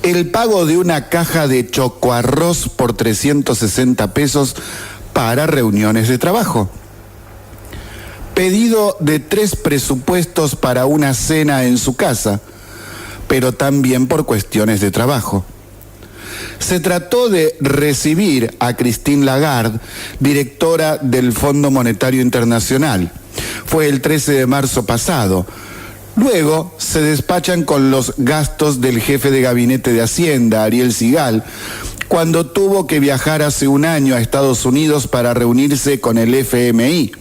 El pago de una caja de chocoarroz por 360 pesos para reuniones de trabajo. Pedido de 3 presupuestos para una cena en su casa, pero también por cuestiones de trabajo. Se trató de recibir a Christine Lagarde, directora del Fondo Monetario Internacional. Fue el 13 de marzo pasado. Luego se despachan con los gastos del jefe de gabinete de Hacienda, Ariel Sigal, cuando tuvo que viajar hace un año a Estados Unidos para reunirse con el FMI.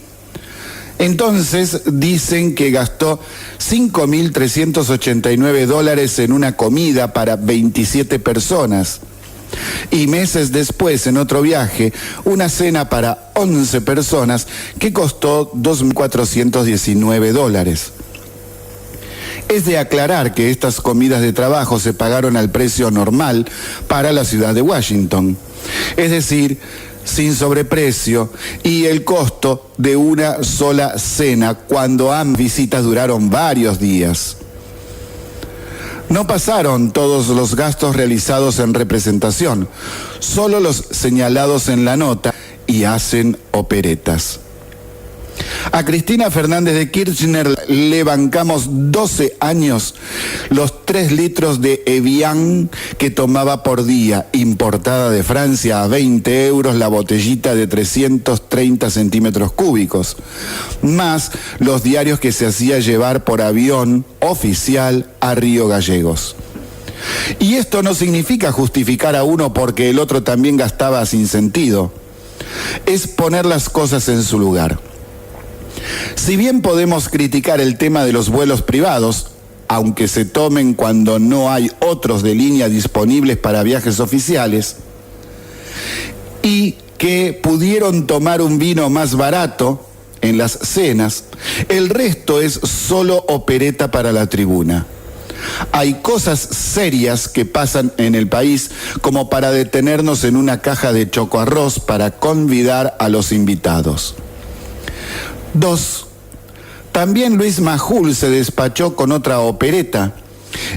Entonces dicen que gastó $5.389 en una comida para 27 personas. Y meses después, en otro viaje, una cena para 11 personas que costó $2.419. Es de aclarar que estas comidas de trabajo se pagaron al precio normal para la ciudad de Washington. Es decir, sin sobreprecio y el costo de una sola cena cuando ambas visitas duraron varios días. No pasaron todos los gastos realizados en representación, solo los señalados en la nota y hacen operetas. A Cristina Fernández de Kirchner le bancamos 12 años los 3 litros de Evian que tomaba por día, importada de Francia a 20 euros la botellita de 330 centímetros cúbicos, más los diarios que se hacía llevar por avión oficial a Río Gallegos. Y esto no significa justificar a uno porque el otro también gastaba sin sentido. Es poner las cosas en su lugar. Si bien podemos criticar el tema de los vuelos privados, aunque se tomen cuando no hay otros de línea disponibles para viajes oficiales, y que pudieron tomar un vino más barato en las cenas, el resto es solo opereta para la tribuna. Hay cosas serias que pasan en el país como para detenernos en una caja de chocoarroz para convidar a los invitados. 2. También Luis Majul se despachó con otra opereta.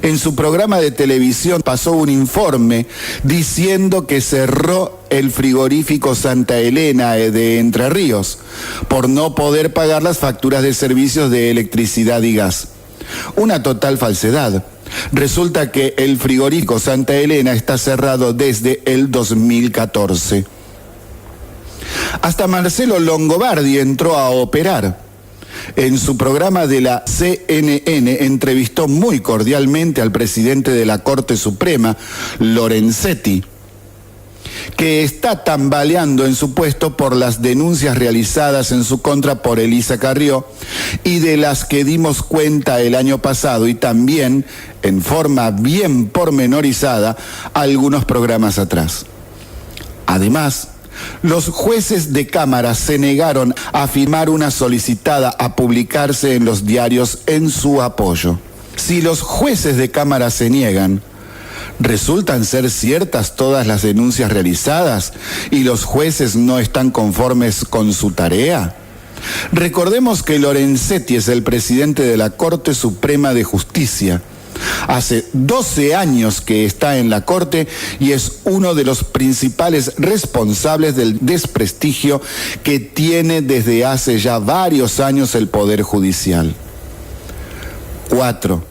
En su programa de televisión pasó un informe diciendo que cerró el frigorífico Santa Elena de Entre Ríos por no poder pagar las facturas de servicios de electricidad y gas. Una total falsedad. Resulta que el frigorífico Santa Elena está cerrado desde el 2014. Hasta Marcelo Longobardi entró a operar. En su programa de la CNN entrevistó muy cordialmente al presidente de la Corte Suprema, Lorenzetti. que está tambaleando en su puesto por las denuncias realizadas en su contra por Elisa Carrió y de las que dimos cuenta el año pasado y también, en forma bien pormenorizada, algunos programas atrás. Además, los jueces de Cámara se negaron a firmar una solicitada a publicarse en los diarios en su apoyo. Si los jueces de Cámara se niegan, ¿resultan ser ciertas todas las denuncias realizadas y los jueces no están conformes con su tarea? Recordemos que Lorenzetti es el presidente de la Corte Suprema de Justicia. Hace 12 años que está en la Corte y es uno de los principales responsables del desprestigio que tiene desde hace ya varios años el Poder Judicial. 4.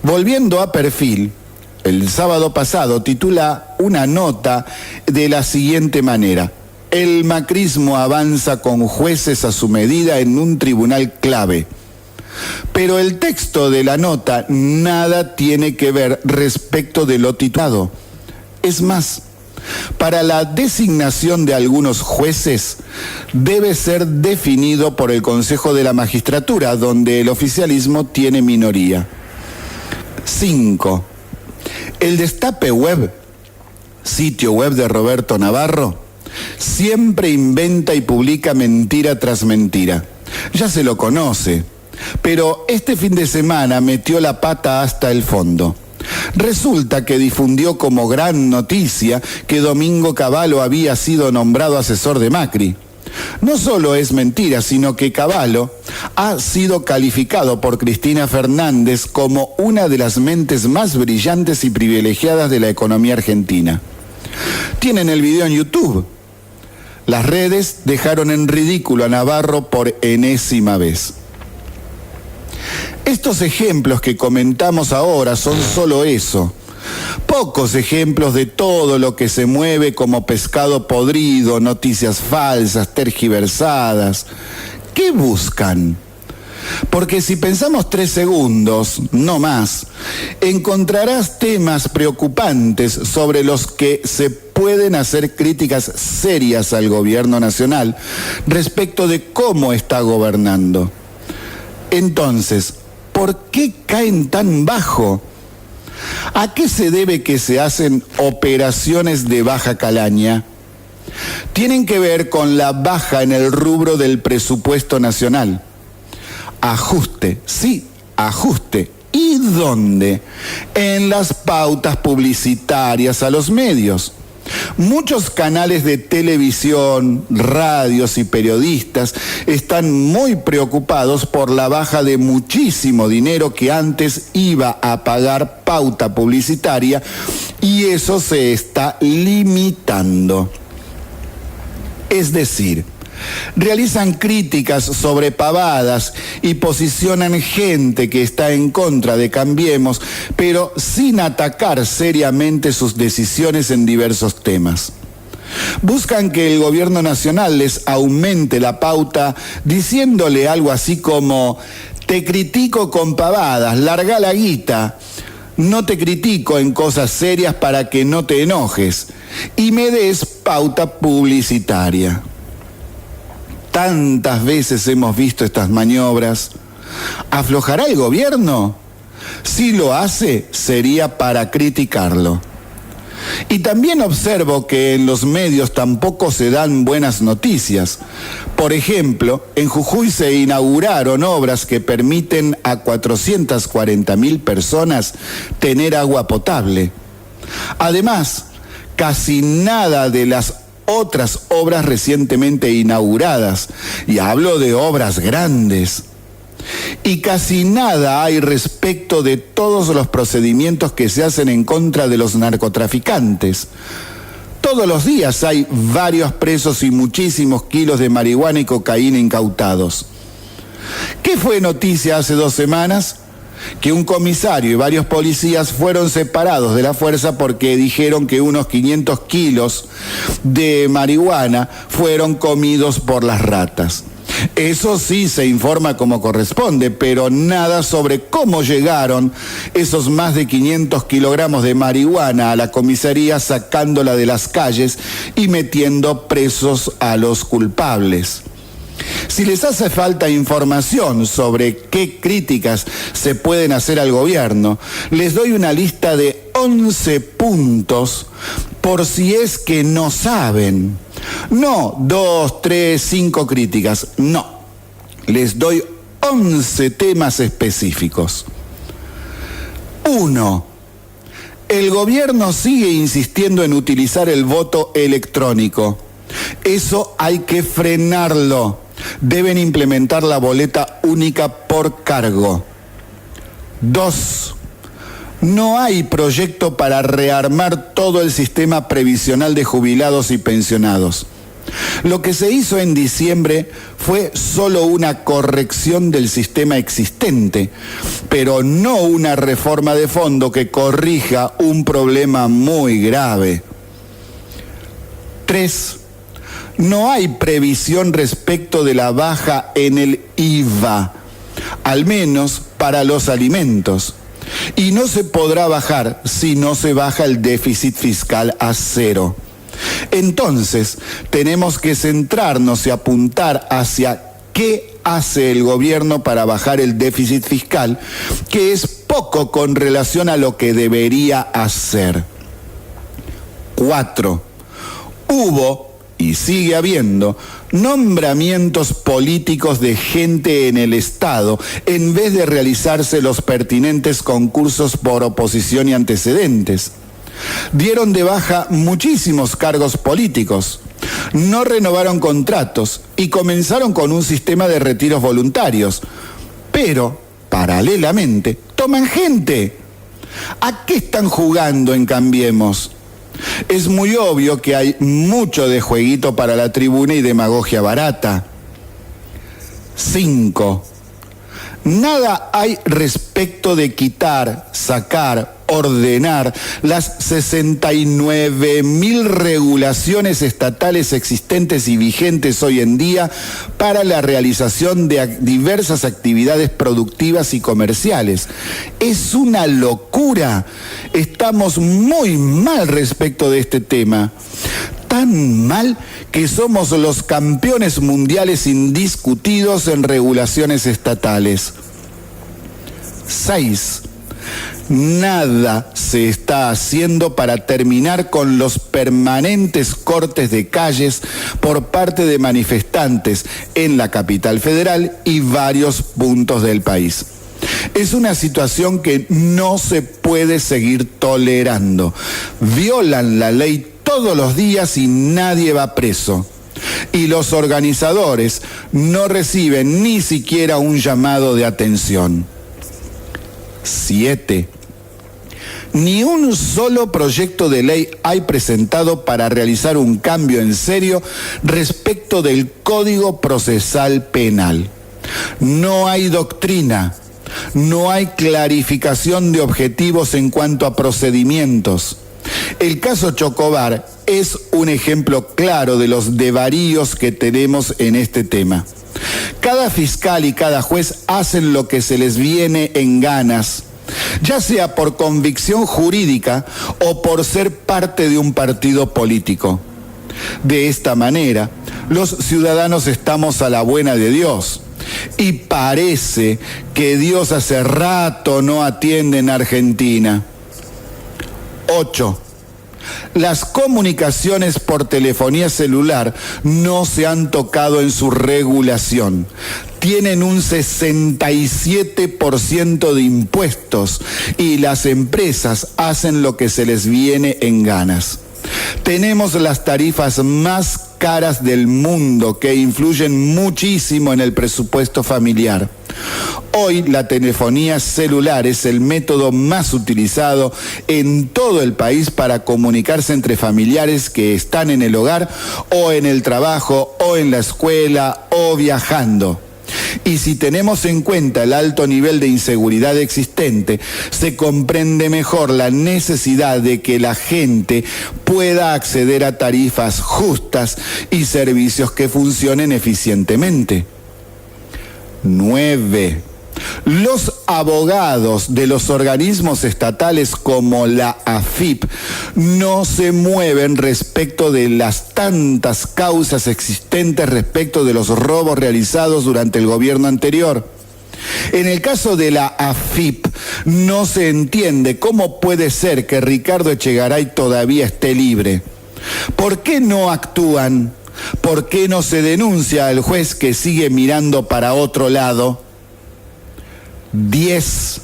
Volviendo a Perfil, el sábado pasado titula una nota de la siguiente manera: el macrismo avanza con jueces a su medida en un tribunal clave. Pero el texto de la nota nada tiene que ver respecto de lo titulado. Es más, para la designación de algunos jueces debe ser definido por el Consejo de la Magistratura, donde el oficialismo tiene minoría. 5. El Destape Web, sitio web de Roberto Navarro, siempre inventa y publica mentira tras mentira. Ya se lo conoce, pero este fin de semana metió la pata hasta el fondo. Resulta que difundió como gran noticia que Domingo Cavallo había sido nombrado asesor de Macri. No solo es mentira, sino que Cavallo ha sido calificado por Cristina Fernández como una de las mentes más brillantes y privilegiadas de la economía argentina. Tienen el video en YouTube. Las redes dejaron en ridículo a Navarro por enésima vez. Estos ejemplos que comentamos ahora son solo eso. Pocos ejemplos de todo lo que se mueve como pescado podrido, noticias falsas, tergiversadas. ¿Qué buscan? Porque si pensamos 3 segundos, no más, encontrarás temas preocupantes sobre los que se pueden hacer críticas serias al gobierno nacional respecto de cómo está gobernando. Entonces, ¿por qué caen tan bajo? ¿A qué se debe que se hacen operaciones de baja calaña? Tienen que ver con la baja en el rubro del presupuesto nacional. Ajuste, sí, ajuste. ¿Y dónde? En las pautas publicitarias a los medios. Muchos canales de televisión, radios y periodistas están muy preocupados por la baja de muchísimo dinero que antes iba a pagar pauta publicitaria y eso se está limitando. Es decir, realizan críticas sobre pavadas y posicionan gente que está en contra de Cambiemos, pero sin atacar seriamente sus decisiones en diversos temas. Buscan que el gobierno nacional les aumente la pauta diciéndole algo así como: te critico con pavadas, larga la guita, no te critico en cosas serias para que no te enojes y me des pauta publicitaria. Tantas veces hemos visto estas maniobras. ¿Aflojará el gobierno? Si lo hace, sería para criticarlo. Y también observo que en los medios tampoco se dan buenas noticias. Por ejemplo, en Jujuy se inauguraron obras que permiten a 440.000 personas tener agua potable. Además, casi nada de las otras obras recientemente inauguradas, y hablo de obras grandes. Y casi nada hay respecto de todos los procedimientos que se hacen en contra de los narcotraficantes. Todos los días hay varios presos y muchísimos kilos de marihuana y cocaína incautados. ¿Qué fue noticia hace 2 semanas? Que un comisario y varios policías fueron separados de la fuerza porque dijeron que unos 500 kilos de marihuana fueron comidos por las ratas. Eso sí se informa como corresponde, pero nada sobre cómo llegaron esos más de 500 kilogramos de marihuana a la comisaría, sacándola de las calles y metiendo presos a los culpables. Si les hace falta información sobre qué críticas se pueden hacer al gobierno, les doy una lista de 11 puntos por si es que no saben. No 2, 3, 5 críticas, no. Les doy 11 temas específicos. 1. El gobierno sigue insistiendo en utilizar el voto electrónico. Eso hay que frenarlo. Deben implementar la boleta única por cargo. 2. No hay proyecto para rearmar todo el sistema previsional de jubilados y pensionados. Lo que se hizo en diciembre fue solo una corrección del sistema existente, pero no una reforma de fondo que corrija un problema muy grave. 3. No hay previsión respecto de la baja en el IVA, al menos para los alimentos. Y no se podrá bajar si no se baja el déficit fiscal a 0. Entonces, tenemos que centrarnos y apuntar hacia qué hace el gobierno para bajar el déficit fiscal, que es poco con relación a lo que debería hacer. 4. Hubo y sigue habiendo nombramientos políticos de gente en el Estado en vez de realizarse los pertinentes concursos por oposición y antecedentes. Dieron de baja muchísimos cargos políticos, no renovaron contratos y comenzaron con un sistema de retiros voluntarios, pero paralelamente toman gente. ¿A qué están jugando en Cambiemos? Es muy obvio que hay mucho de jueguito para la tribuna y demagogia barata. 5. Nada hay respecto de quitar, sacar, ordenar las 69.000 regulaciones estatales existentes y vigentes hoy en día para la realización de diversas actividades productivas y comerciales. Es una locura. Estamos muy mal respecto de este tema. Tan mal que somos los campeones mundiales indiscutidos en regulaciones estatales. 6. Nada se está haciendo para terminar con los permanentes cortes de calles por parte de manifestantes en la capital federal y varios puntos del país. Es una situación que no se puede seguir tolerando. Violan la ley todos los días y nadie va preso. Y los organizadores no reciben ni siquiera un llamado de atención. 7. Ni un solo proyecto de ley hay presentado para realizar un cambio en serio respecto del Código Procesal Penal. No hay doctrina, no hay clarificación de objetivos en cuanto a procedimientos. El caso Chocobar es un ejemplo claro de los desvaríos que tenemos en este tema. Cada fiscal y cada juez hacen lo que se les viene en ganas, ya sea por convicción jurídica o por ser parte de un partido político. De esta manera, los ciudadanos estamos a la buena de Dios. Y parece que Dios hace rato no atiende en Argentina. 8. Las comunicaciones por telefonía celular no se han tocado en su regulación. Tienen un 67% de impuestos y las empresas hacen lo que se les viene en ganas. Tenemos las tarifas más caras del mundo que influyen muchísimo en el presupuesto familiar. Hoy la telefonía celular es el método más utilizado en todo el país para comunicarse entre familiares que están en el hogar o en el trabajo o en la escuela o viajando. Y si tenemos en cuenta el alto nivel de inseguridad existente, se comprende mejor la necesidad de que la gente pueda acceder a tarifas justas y servicios que funcionen eficientemente. 9. Los abogados de los organismos estatales como la AFIP no se mueven respecto de las tantas causas existentes respecto de los robos realizados durante el gobierno anterior. En el caso de la AFIP, no se entiende cómo puede ser que Ricardo Echegaray todavía esté libre. ¿Por qué no actúan? ¿Por qué no se denuncia al juez que sigue mirando para otro lado? 10.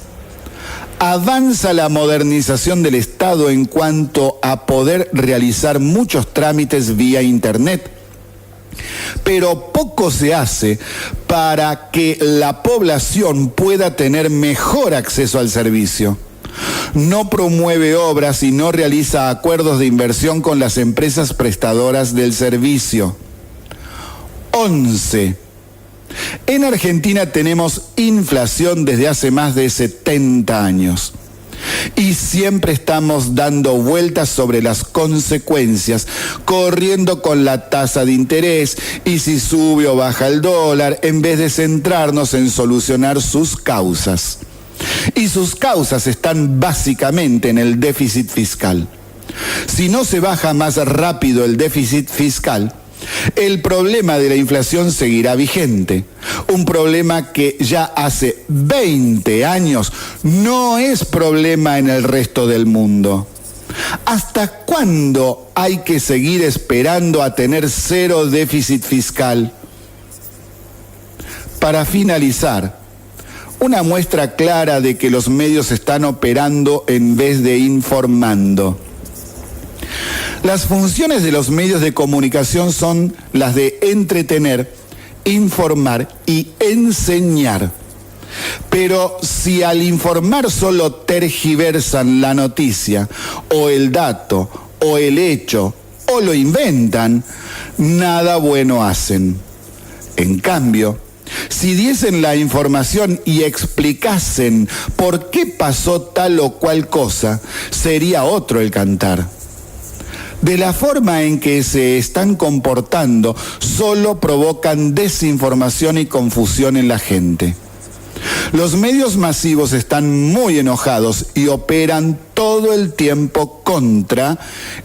Avanza la modernización del Estado en cuanto a poder realizar muchos trámites vía Internet. Pero poco se hace para que la población pueda tener mejor acceso al servicio. No promueve obras y no realiza acuerdos de inversión con las empresas prestadoras del servicio. 11. En Argentina tenemos inflación desde hace más de 70 años. Y siempre estamos dando vueltas sobre las consecuencias, corriendo con la tasa de interés y si sube o baja el dólar, en vez de centrarnos en solucionar sus causas. Y sus causas están básicamente en el déficit fiscal. Si no se baja más rápido el déficit fiscal, el problema de la inflación seguirá vigente. Un problema que ya hace 20 años no es problema en el resto del mundo. ¿Hasta cuándo hay que seguir esperando a tener cero déficit fiscal? Para finalizar, una muestra clara de que los medios están operando en vez de informando. Las funciones de los medios de comunicación son las de entretener, informar y enseñar. Pero si al informar solo tergiversan la noticia, o el dato, o el hecho, o lo inventan, nada bueno hacen. En cambio, si diesen la información y explicasen por qué pasó tal o cual cosa, sería otro el cantar. De la forma en que se están comportando, solo provocan desinformación y confusión en la gente. Los medios masivos están muy enojados y operan todo el tiempo contra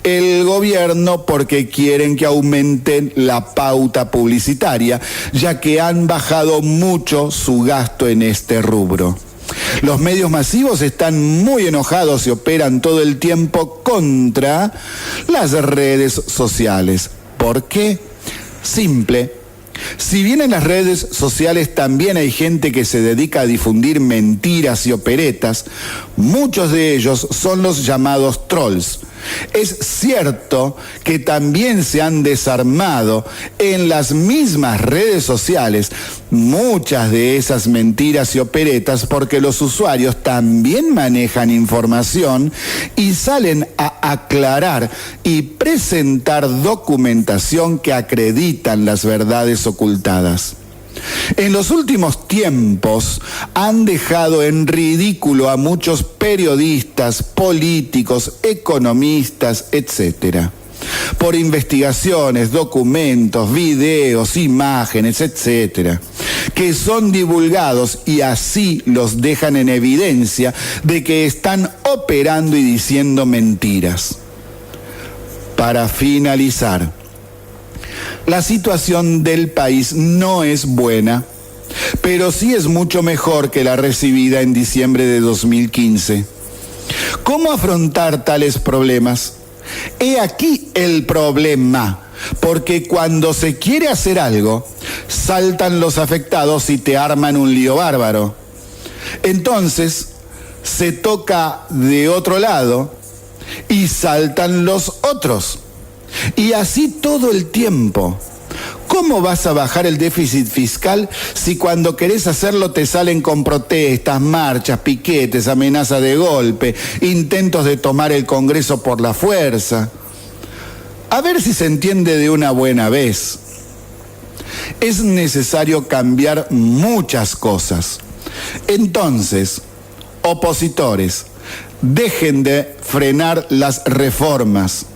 el gobierno porque quieren que aumente la pauta publicitaria, ya que han bajado mucho su gasto en este rubro. Los medios masivos están muy enojados y operan todo el tiempo contra las redes sociales. ¿Por qué? Simple. Si bien en las redes sociales también hay gente que se dedica a difundir mentiras y operetas, muchos de ellos son los llamados trolls. Es cierto que también se han desarmado en las mismas redes sociales muchas de esas mentiras y operetas porque los usuarios también manejan información y salen a aclarar y presentar documentación que acreditan las verdades ocultadas. En los últimos tiempos han dejado en ridículo a muchos periodistas, políticos, economistas, etc. Por investigaciones, documentos, videos, imágenes, etc., que son divulgados y así los dejan en evidencia de que están operando y diciendo mentiras. Para finalizar, la situación del país no es buena, pero sí es mucho mejor que la recibida en diciembre de 2015. ¿Cómo afrontar tales problemas? He aquí el problema, porque cuando se quiere hacer algo, saltan los afectados y te arman un lío bárbaro. Entonces, se toca de otro lado y saltan los otros. Y así todo el tiempo. ¿Cómo vas a bajar el déficit fiscal si cuando querés hacerlo te salen con protestas, marchas, piquetes, amenaza de golpe, intentos de tomar el Congreso por la fuerza? A ver si se entiende de una buena vez. Es necesario cambiar muchas cosas. Entonces, opositores, dejen de frenar las reformas.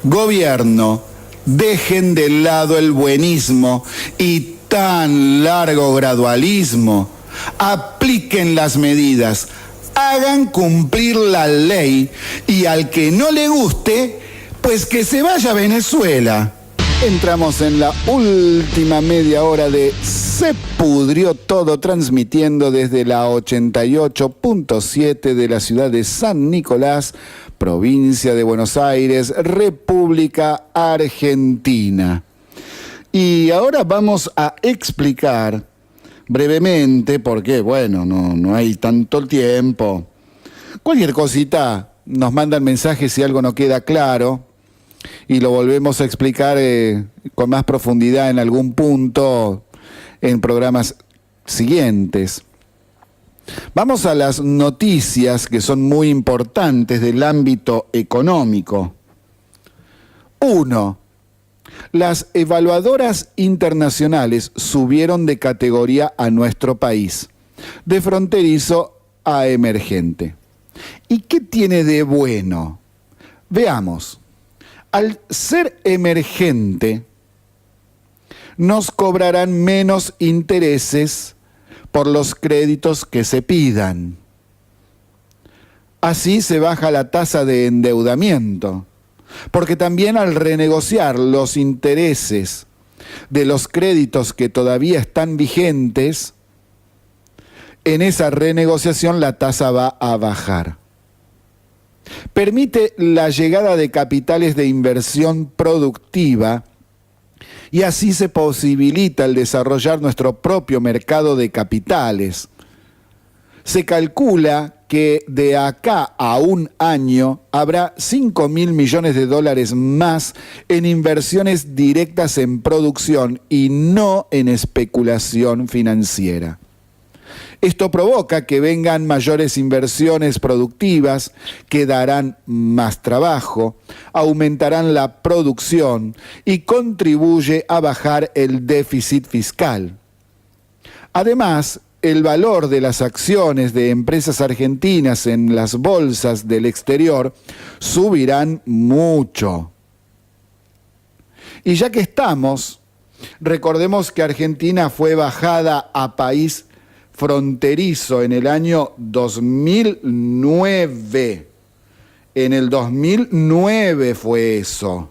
Gobierno, dejen de lado el buenismo y tan largo gradualismo? Apliquen las medidas, hagan cumplir la ley y al que no le guste, pues que se vaya a Venezuela. Entramos en la última media hora de Se Pudrió Todo, transmitiendo desde la 88.7 de la ciudad de San Nicolás, provincia de Buenos Aires, República Argentina. Y ahora vamos a explicar brevemente, porque bueno, no hay tanto tiempo. Cualquier cosita nos mandan mensajes si algo no queda claro y lo volvemos a explicar con más profundidad en algún punto en programas siguientes. Vamos a las noticias que son muy importantes del ámbito económico. 1. Las evaluadoras internacionales subieron de categoría a nuestro país, de fronterizo a emergente. ¿Y qué tiene de bueno? Veamos. Al ser emergente, nos cobrarán menos intereses por los créditos que se pidan. Así se baja la tasa de endeudamiento, porque también al renegociar los intereses de los créditos que todavía están vigentes, en esa renegociación la tasa va a bajar. Permite la llegada de capitales de inversión productiva y así se posibilita el desarrollar nuestro propio mercado de capitales. Se calcula que de acá a un año habrá 5.000 millones de dólares más en inversiones directas en producción y no en especulación financiera. Esto provoca que vengan mayores inversiones productivas que darán más trabajo, aumentarán la producción y contribuye a bajar el déficit fiscal. Además, el valor de las acciones de empresas argentinas en las bolsas del exterior subirán mucho. Y ya que estamos, recordemos que Argentina fue bajada a país fronterizo en el año 2009. En el 2009 fue eso.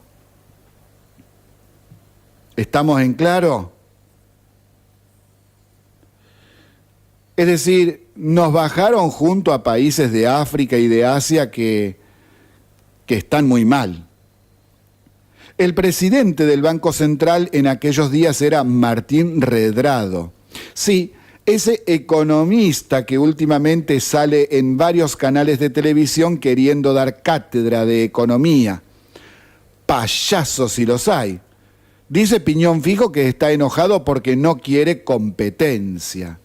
¿Estamos en claro? Es decir, nos bajaron junto a países de África y de Asia que están muy mal. El presidente del Banco Central en aquellos días era Martín Redrado. Sí, ese economista que últimamente sale en varios canales de televisión queriendo dar cátedra de economía. Payasos si los hay. Dice Piñón Fijo que está enojado porque no quiere competencia.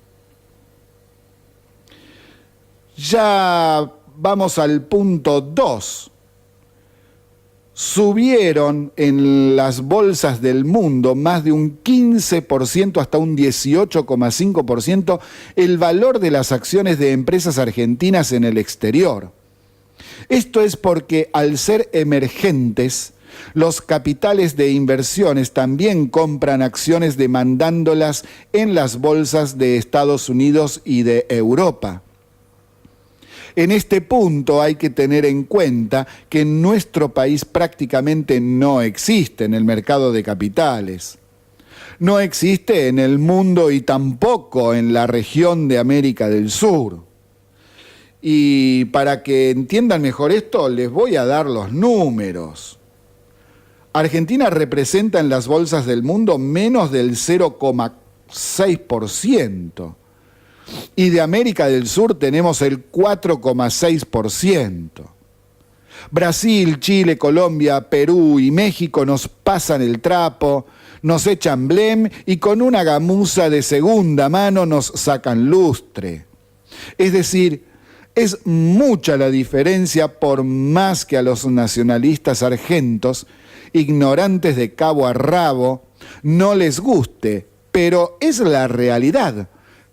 Ya vamos al punto 2. Subieron en las bolsas del mundo más de un 15% hasta un 18,5% el valor de las acciones de empresas argentinas en el exterior. Esto es porque al ser emergentes, los capitales de inversiones también compran acciones demandándolas en las bolsas de Estados Unidos y de Europa. En este punto hay que tener en cuenta que en nuestro país prácticamente no existe en el mercado de capitales. No existe en el mundo y tampoco en la región de América del Sur. Y para que entiendan mejor esto, les voy a dar los números. Argentina representa en las bolsas del mundo menos del 0,6%. Y de América del Sur tenemos el 4,6%. Brasil, Chile, Colombia, Perú y México nos pasan el trapo, nos echan blem y con una gamuza de segunda mano nos sacan lustre. Es decir, es mucha la diferencia por más que a los nacionalistas argentos, ignorantes de cabo a rabo, no les guste, pero es la realidad.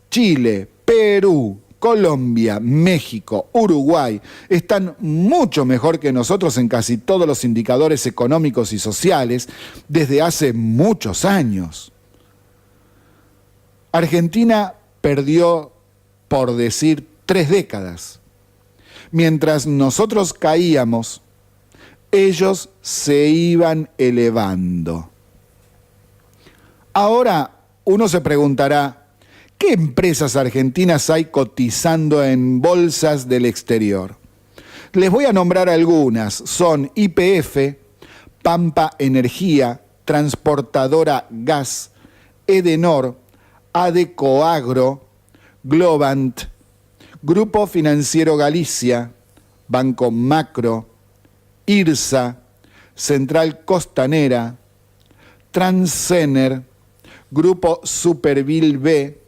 Chile, Perú, Colombia, México, Uruguay están mucho mejor que nosotros en casi todos los indicadores económicos y sociales desde hace muchos años. Argentina perdió, por decir, 3 décadas. Mientras nosotros caíamos, ellos se iban elevando. Ahora uno se preguntará, ¿qué empresas argentinas hay cotizando en bolsas del exterior? Les voy a nombrar algunas. Son YPF, Pampa Energía, Transportadora Gas, Edenor, Adecoagro, Globant, Grupo Financiero Galicia, Banco Macro, IRSA, Central Costanera, Transener, Grupo Supervil B,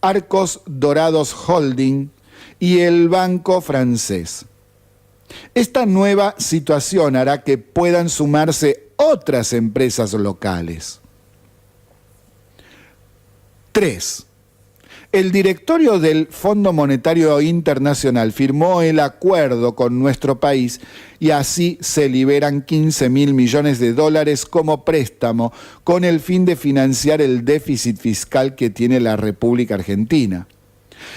Arcos Dorados Holding y el Banco Francés. Esta nueva situación hará que puedan sumarse otras empresas locales. 3. El directorio del Fondo Monetario Internacional firmó el acuerdo con nuestro país y así se liberan 15.000 millones de dólares como préstamo con el fin de financiar el déficit fiscal que tiene la República Argentina.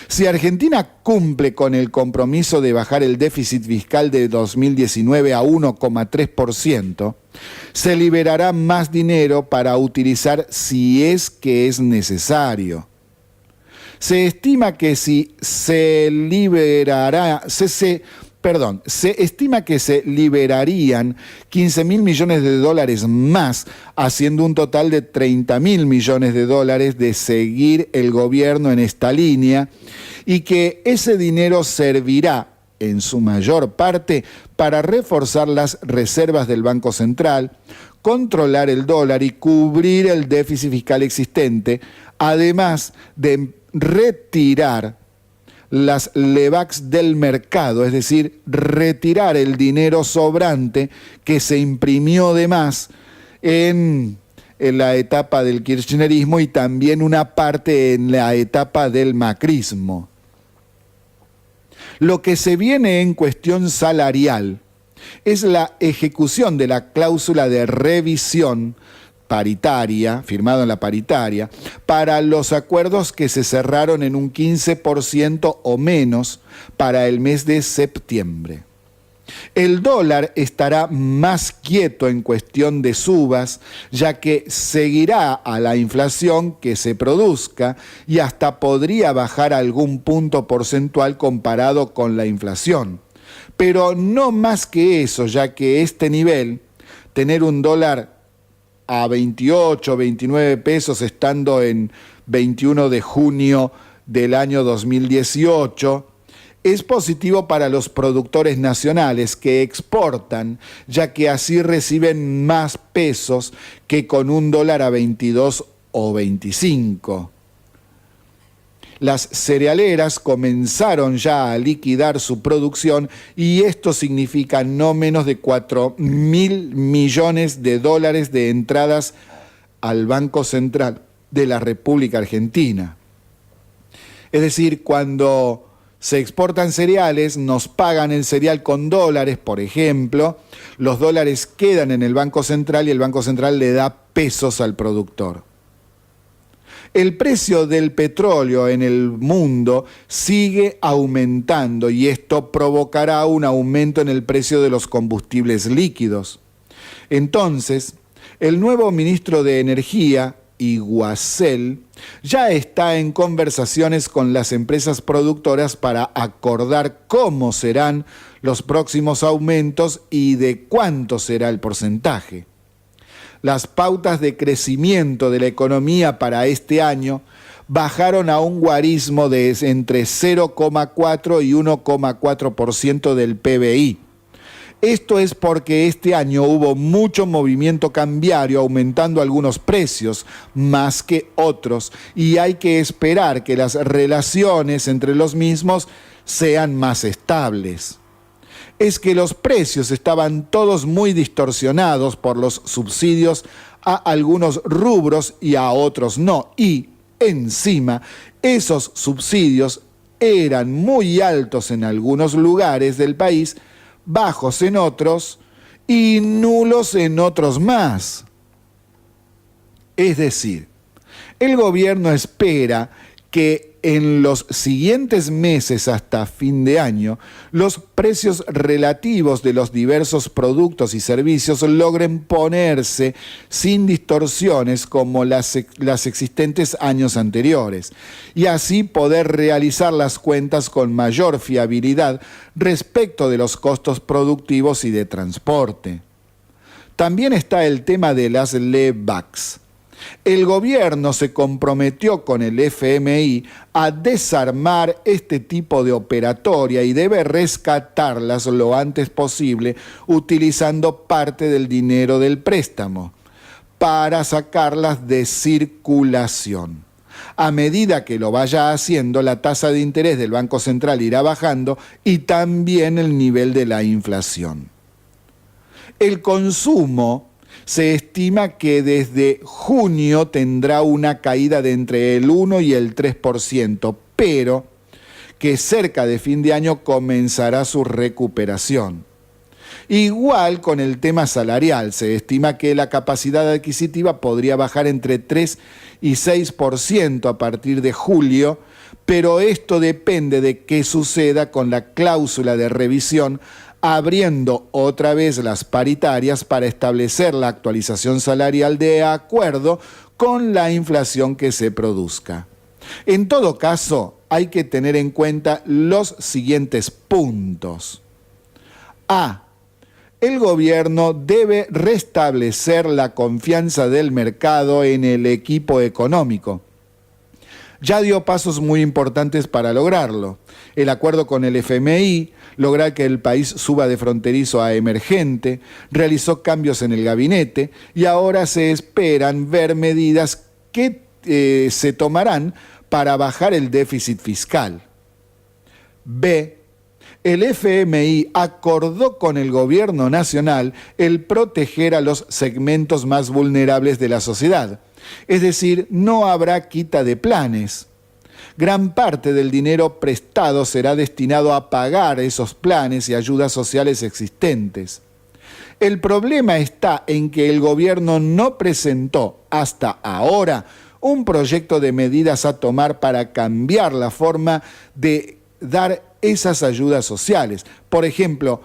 Si Argentina cumple con el compromiso de bajar el déficit fiscal de 2019 a 1,3%, se liberará más dinero para utilizar si es que es necesario. Se estima que se liberarían 15.000 millones de dólares más, haciendo un total de 30.000 millones de dólares de seguir el gobierno en esta línea, y que ese dinero servirá en su mayor parte para reforzar las reservas del Banco Central, controlar el dólar y cubrir el déficit fiscal existente, además de retirar las LEVACs del mercado, es decir, retirar el dinero sobrante que se imprimió de más en la etapa del kirchnerismo y también una parte en la etapa del macrismo. Lo que se viene en cuestión salarial es la ejecución de la cláusula de revisión paritaria, firmado en la paritaria, para los acuerdos que se cerraron en un 15% o menos para el mes de septiembre. El dólar estará más quieto en cuestión de subas, ya que seguirá a la inflación que se produzca y hasta podría bajar algún punto porcentual comparado con la inflación. Pero no más que eso, ya que este nivel, tener un dólar a 28, 29 pesos estando en 21 de junio del año 2018, es positivo para los productores nacionales que exportan, ya que así reciben más pesos que con un dólar a 22 o 25. Las cerealeras comenzaron ya a liquidar su producción y esto significa no menos de 4.000 millones de dólares de entradas al Banco Central de la República Argentina. Es decir, cuando se exportan cereales, nos pagan el cereal con dólares, por ejemplo, los dólares quedan en el Banco Central y el Banco Central le da pesos al productor. El precio del petróleo en el mundo sigue aumentando y esto provocará un aumento en el precio de los combustibles líquidos. Entonces, el nuevo ministro de Energía, Iguacel, ya está en conversaciones con las empresas productoras para acordar cómo serán los próximos aumentos y de cuánto será el porcentaje. Las pautas de crecimiento de la economía para este año bajaron a un guarismo de entre 0,4 y 1,4% del PBI. Esto es porque este año hubo mucho movimiento cambiario, aumentando algunos precios más que otros, y hay que esperar que las relaciones entre los mismos sean más estables. Es que los precios estaban todos muy distorsionados por los subsidios a algunos rubros y a otros no. Y, encima, esos subsidios eran muy altos en algunos lugares del país, bajos en otros y nulos en otros más. Es decir, El gobierno espera que en los siguientes meses hasta fin de año, los precios relativos de los diversos productos y servicios logren ponerse sin distorsiones como las existentes años anteriores, y así poder realizar las cuentas con mayor fiabilidad respecto de los costos productivos y de transporte. También está el tema de las LEVACs. El gobierno se comprometió con el FMI a desarmar este tipo de operatoria y debe rescatarlas lo antes posible utilizando parte del dinero del préstamo para sacarlas de circulación. A medida que lo vaya haciendo, la tasa de interés del Banco Central irá bajando y también el nivel de la inflación. El consumo se estima que desde junio tendrá una caída de entre el 1 y el 3%, pero que cerca de fin de año comenzará su recuperación. Igual con el tema salarial, se estima que la capacidad adquisitiva podría bajar entre 3 y 6% a partir de julio, pero esto depende de qué suceda con la cláusula de revisión, abriendo otra vez las paritarias para establecer la actualización salarial de acuerdo con la inflación que se produzca. En todo caso, hay que tener en cuenta los siguientes puntos. A. El gobierno debe restablecer la confianza del mercado en el equipo económico. Ya dio pasos muy importantes para lograrlo. El acuerdo con el FMI, lograr que el país suba de fronterizo a emergente, realizó cambios en el gabinete y ahora se esperan ver medidas que se tomarán para bajar el déficit fiscal. B. El FMI acordó con el gobierno nacional el proteger a los segmentos más vulnerables de la sociedad. Es decir, no habrá quita de planes. Gran parte del dinero prestado será destinado a pagar esos planes y ayudas sociales existentes. El problema está en que el gobierno no presentó hasta ahora un proyecto de medidas a tomar para cambiar la forma de dar esas ayudas sociales. Por ejemplo,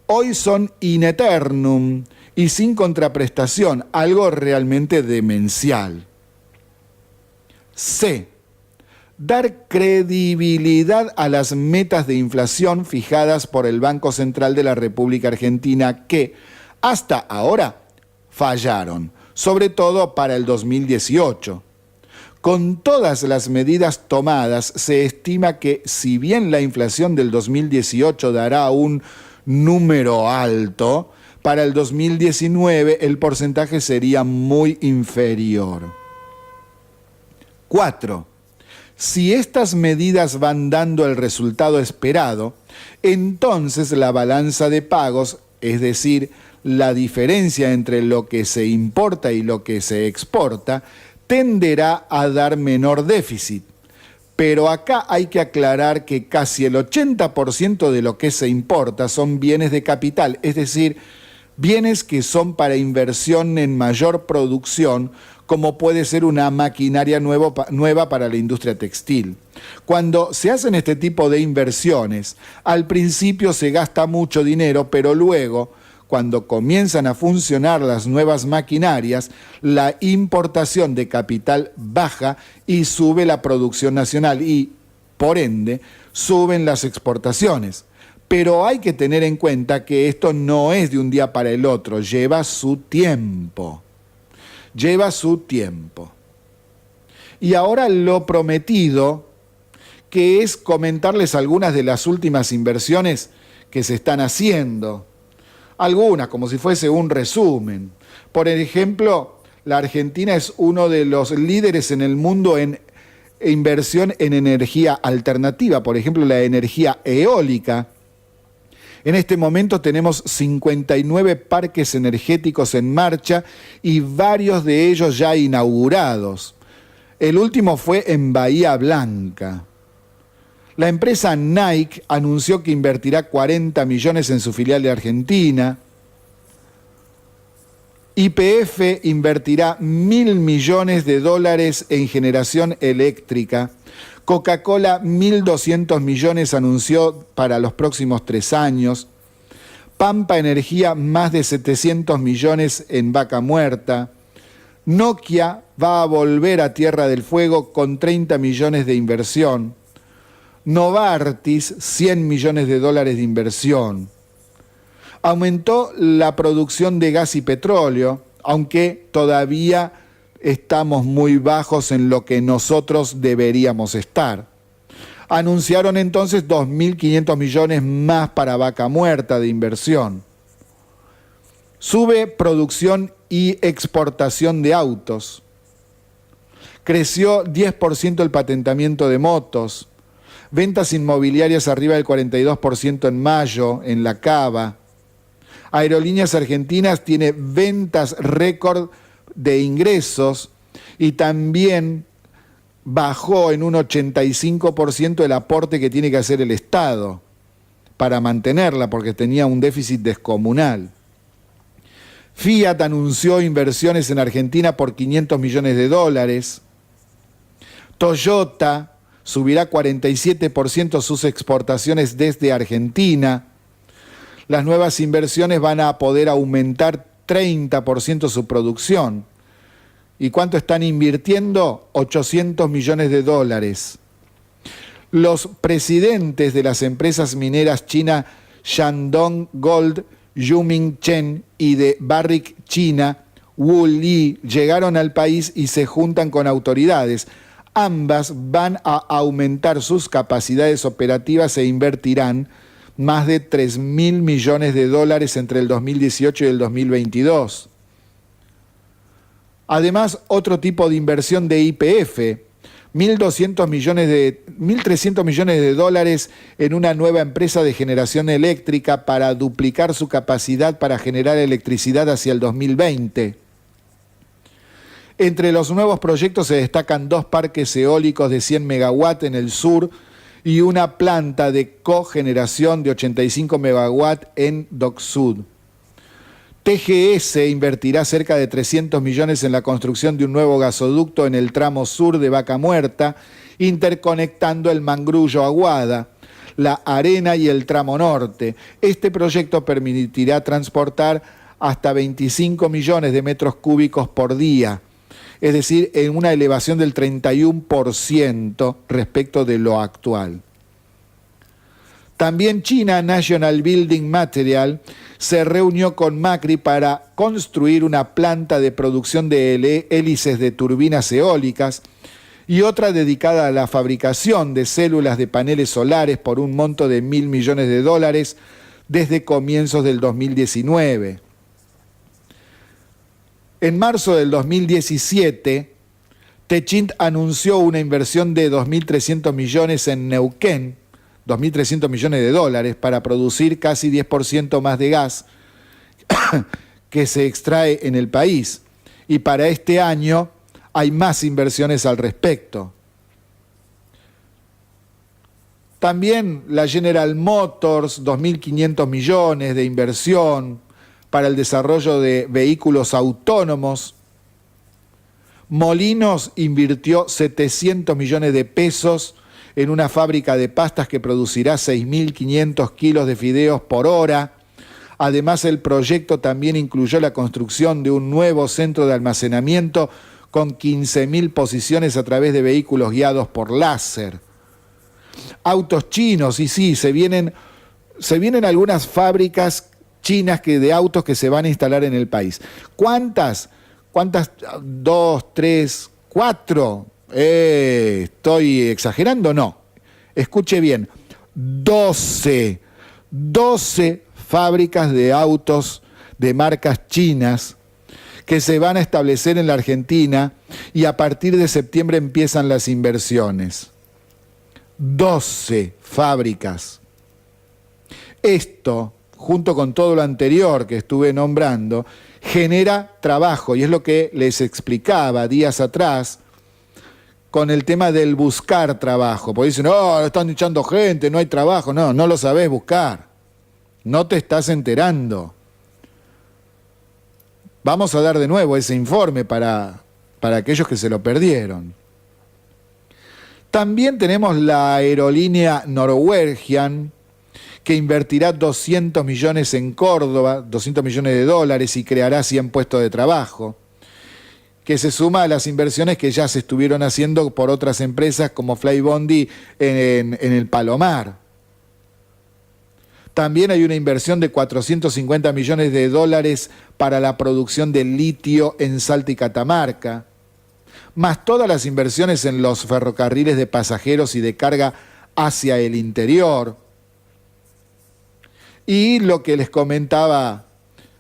hoy son in eternum y sin contraprestación, algo realmente demencial. C. Dar credibilidad a las metas de inflación fijadas por el Banco Central de la República Argentina que, hasta ahora, fallaron, sobre todo para el 2018. Con todas las medidas tomadas, se estima que, si bien la inflación del 2018 dará un número alto, para el 2019 el porcentaje sería muy inferior. 4. Si estas medidas van dando el resultado esperado, entonces la balanza de pagos, es decir, la diferencia entre lo que se importa y lo que se exporta, tenderá a dar menor déficit. Pero acá hay que aclarar que casi el 80% de lo que se importa son bienes de capital, es decir, bienes que son para inversión en mayor producción, como puede ser una maquinaria nueva para la industria textil. Cuando se hacen este tipo de inversiones, al principio se gasta mucho dinero, pero luego, cuando comienzan a funcionar las nuevas maquinarias, la importación de capital baja y sube la producción nacional y, por ende, suben las exportaciones. Pero hay que tener en cuenta que esto no es de un día para el otro, lleva su tiempo. Lleva su tiempo. Y ahora lo prometido, que es comentarles algunas de las últimas inversiones que se están haciendo. Algunas, como si fuese un resumen. Por ejemplo, la Argentina es uno de los líderes en el mundo en inversión en energía alternativa, por ejemplo, la energía eólica. En este momento tenemos 59 parques energéticos en marcha y varios de ellos ya inaugurados. El último fue en Bahía Blanca. La empresa Nike anunció que invertirá 40 millones en su filial de Argentina. YPF invertirá $1.000 millones en generación eléctrica. Coca-Cola 1.200 millones anunció para los próximos 3 años. Pampa Energía más de 700 millones en Vaca Muerta. Nokia va a volver a Tierra del Fuego con 30 millones de inversión. Novartis, $100 millones de inversión. Aumentó la producción de gas y petróleo, aunque todavía estamos muy bajos en lo que nosotros deberíamos estar. Anunciaron entonces 2.500 millones más para Vaca Muerta de inversión. Sube producción y exportación de autos. Creció 10% el patentamiento de motos. Ventas inmobiliarias arriba del 42% en mayo en la Cava. Aerolíneas Argentinas tiene ventas récord de ingresos y también bajó en un 85% el aporte que tiene que hacer el Estado para mantenerla porque tenía un déficit descomunal. Fiat anunció inversiones en Argentina por $500 millones. Toyota subirá 47% sus exportaciones desde Argentina. Las nuevas inversiones van a poder aumentar 30% su producción. ¿Y cuánto están invirtiendo? $800 millones. Los presidentes de las empresas mineras chinas Shandong Gold, Yuming Chen y de Barrick China, Wu Li, llegaron al país y se juntan con autoridades. Ambas van a aumentar sus capacidades operativas e invertirán más de $3.000 millones entre el 2018 y el 2022. Además, otro tipo de inversión de YPF, $1.300 millones en una nueva empresa de generación eléctrica para duplicar su capacidad para generar electricidad hacia el 2020. Entre los nuevos proyectos se destacan 2 parques eólicos de 100 megawatts en el sur y una planta de cogeneración de 85 megawatts en Dock Sud. TGS invertirá cerca de 300 millones en la construcción de un nuevo gasoducto en el tramo sur de Vaca Muerta, interconectando el Mangrullo Aguada, La Arena y el tramo norte. Este proyecto permitirá transportar hasta 25 millones de metros cúbicos por día, es decir, en una elevación del 31% respecto de lo actual. También China National Building Material se reunió con Macri para construir una planta de producción de hélices de turbinas eólicas y otra dedicada a la fabricación de células de paneles solares por un monto de $1.000 millones desde comienzos del 2019. En marzo del 2017, Techint anunció una inversión de 2.300 millones en Neuquén, $2.300 millones para producir casi 10% más de gas que se extrae en el país. Y para este año hay más inversiones al respecto. También la General Motors, 2.500 millones de inversión para el desarrollo de vehículos autónomos. Molinos invirtió 700 millones de pesos en una fábrica de pastas que producirá 6.500 kilos de fideos por hora. Además, el proyecto también incluyó la construcción de un nuevo centro de almacenamiento con 15.000 posiciones a través de vehículos guiados por láser. Autos chinos, y sí, se vienen algunas fábricas chinas de autos que se van a instalar en el país. ¿Cuántas? 2, 3, 4. ¿Estoy exagerando? No. Escuche bien. 12 fábricas de autos de marcas chinas que se van a establecer en la Argentina y a partir de septiembre empiezan las inversiones. 12 fábricas. Esto, junto con todo lo anterior que estuve nombrando, genera trabajo y es lo que les explicaba días atrás con el tema del buscar trabajo. Porque dicen, están echando gente, no hay trabajo. No lo sabés buscar. No te estás enterando. Vamos a dar de nuevo ese informe para aquellos que se lo perdieron. También tenemos la aerolínea Norwegian, que invertirá 200 millones en Córdoba, 200 millones de dólares, y creará 100 puestos de trabajo, que se suma a las inversiones que ya se estuvieron haciendo por otras empresas como Flybondi en el Palomar. También hay una inversión de 450 millones de dólares para la producción de litio en Salta y Catamarca, más todas las inversiones en los ferrocarriles de pasajeros y de carga hacia el interior. Y lo que les comentaba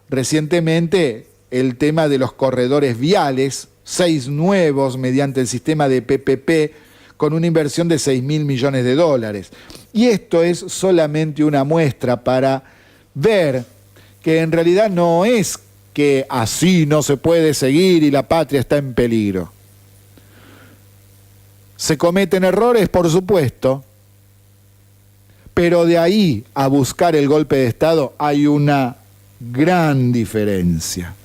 recientemente, el tema de los corredores viales, 6 nuevos mediante el sistema de PPP, con una inversión de 6.000 millones de dólares. Y esto es solamente una muestra para ver que en realidad no es que así no se puede seguir y la patria está en peligro. ¿Se cometen errores? Por supuesto, pero de ahí a buscar el golpe de Estado hay una gran diferencia.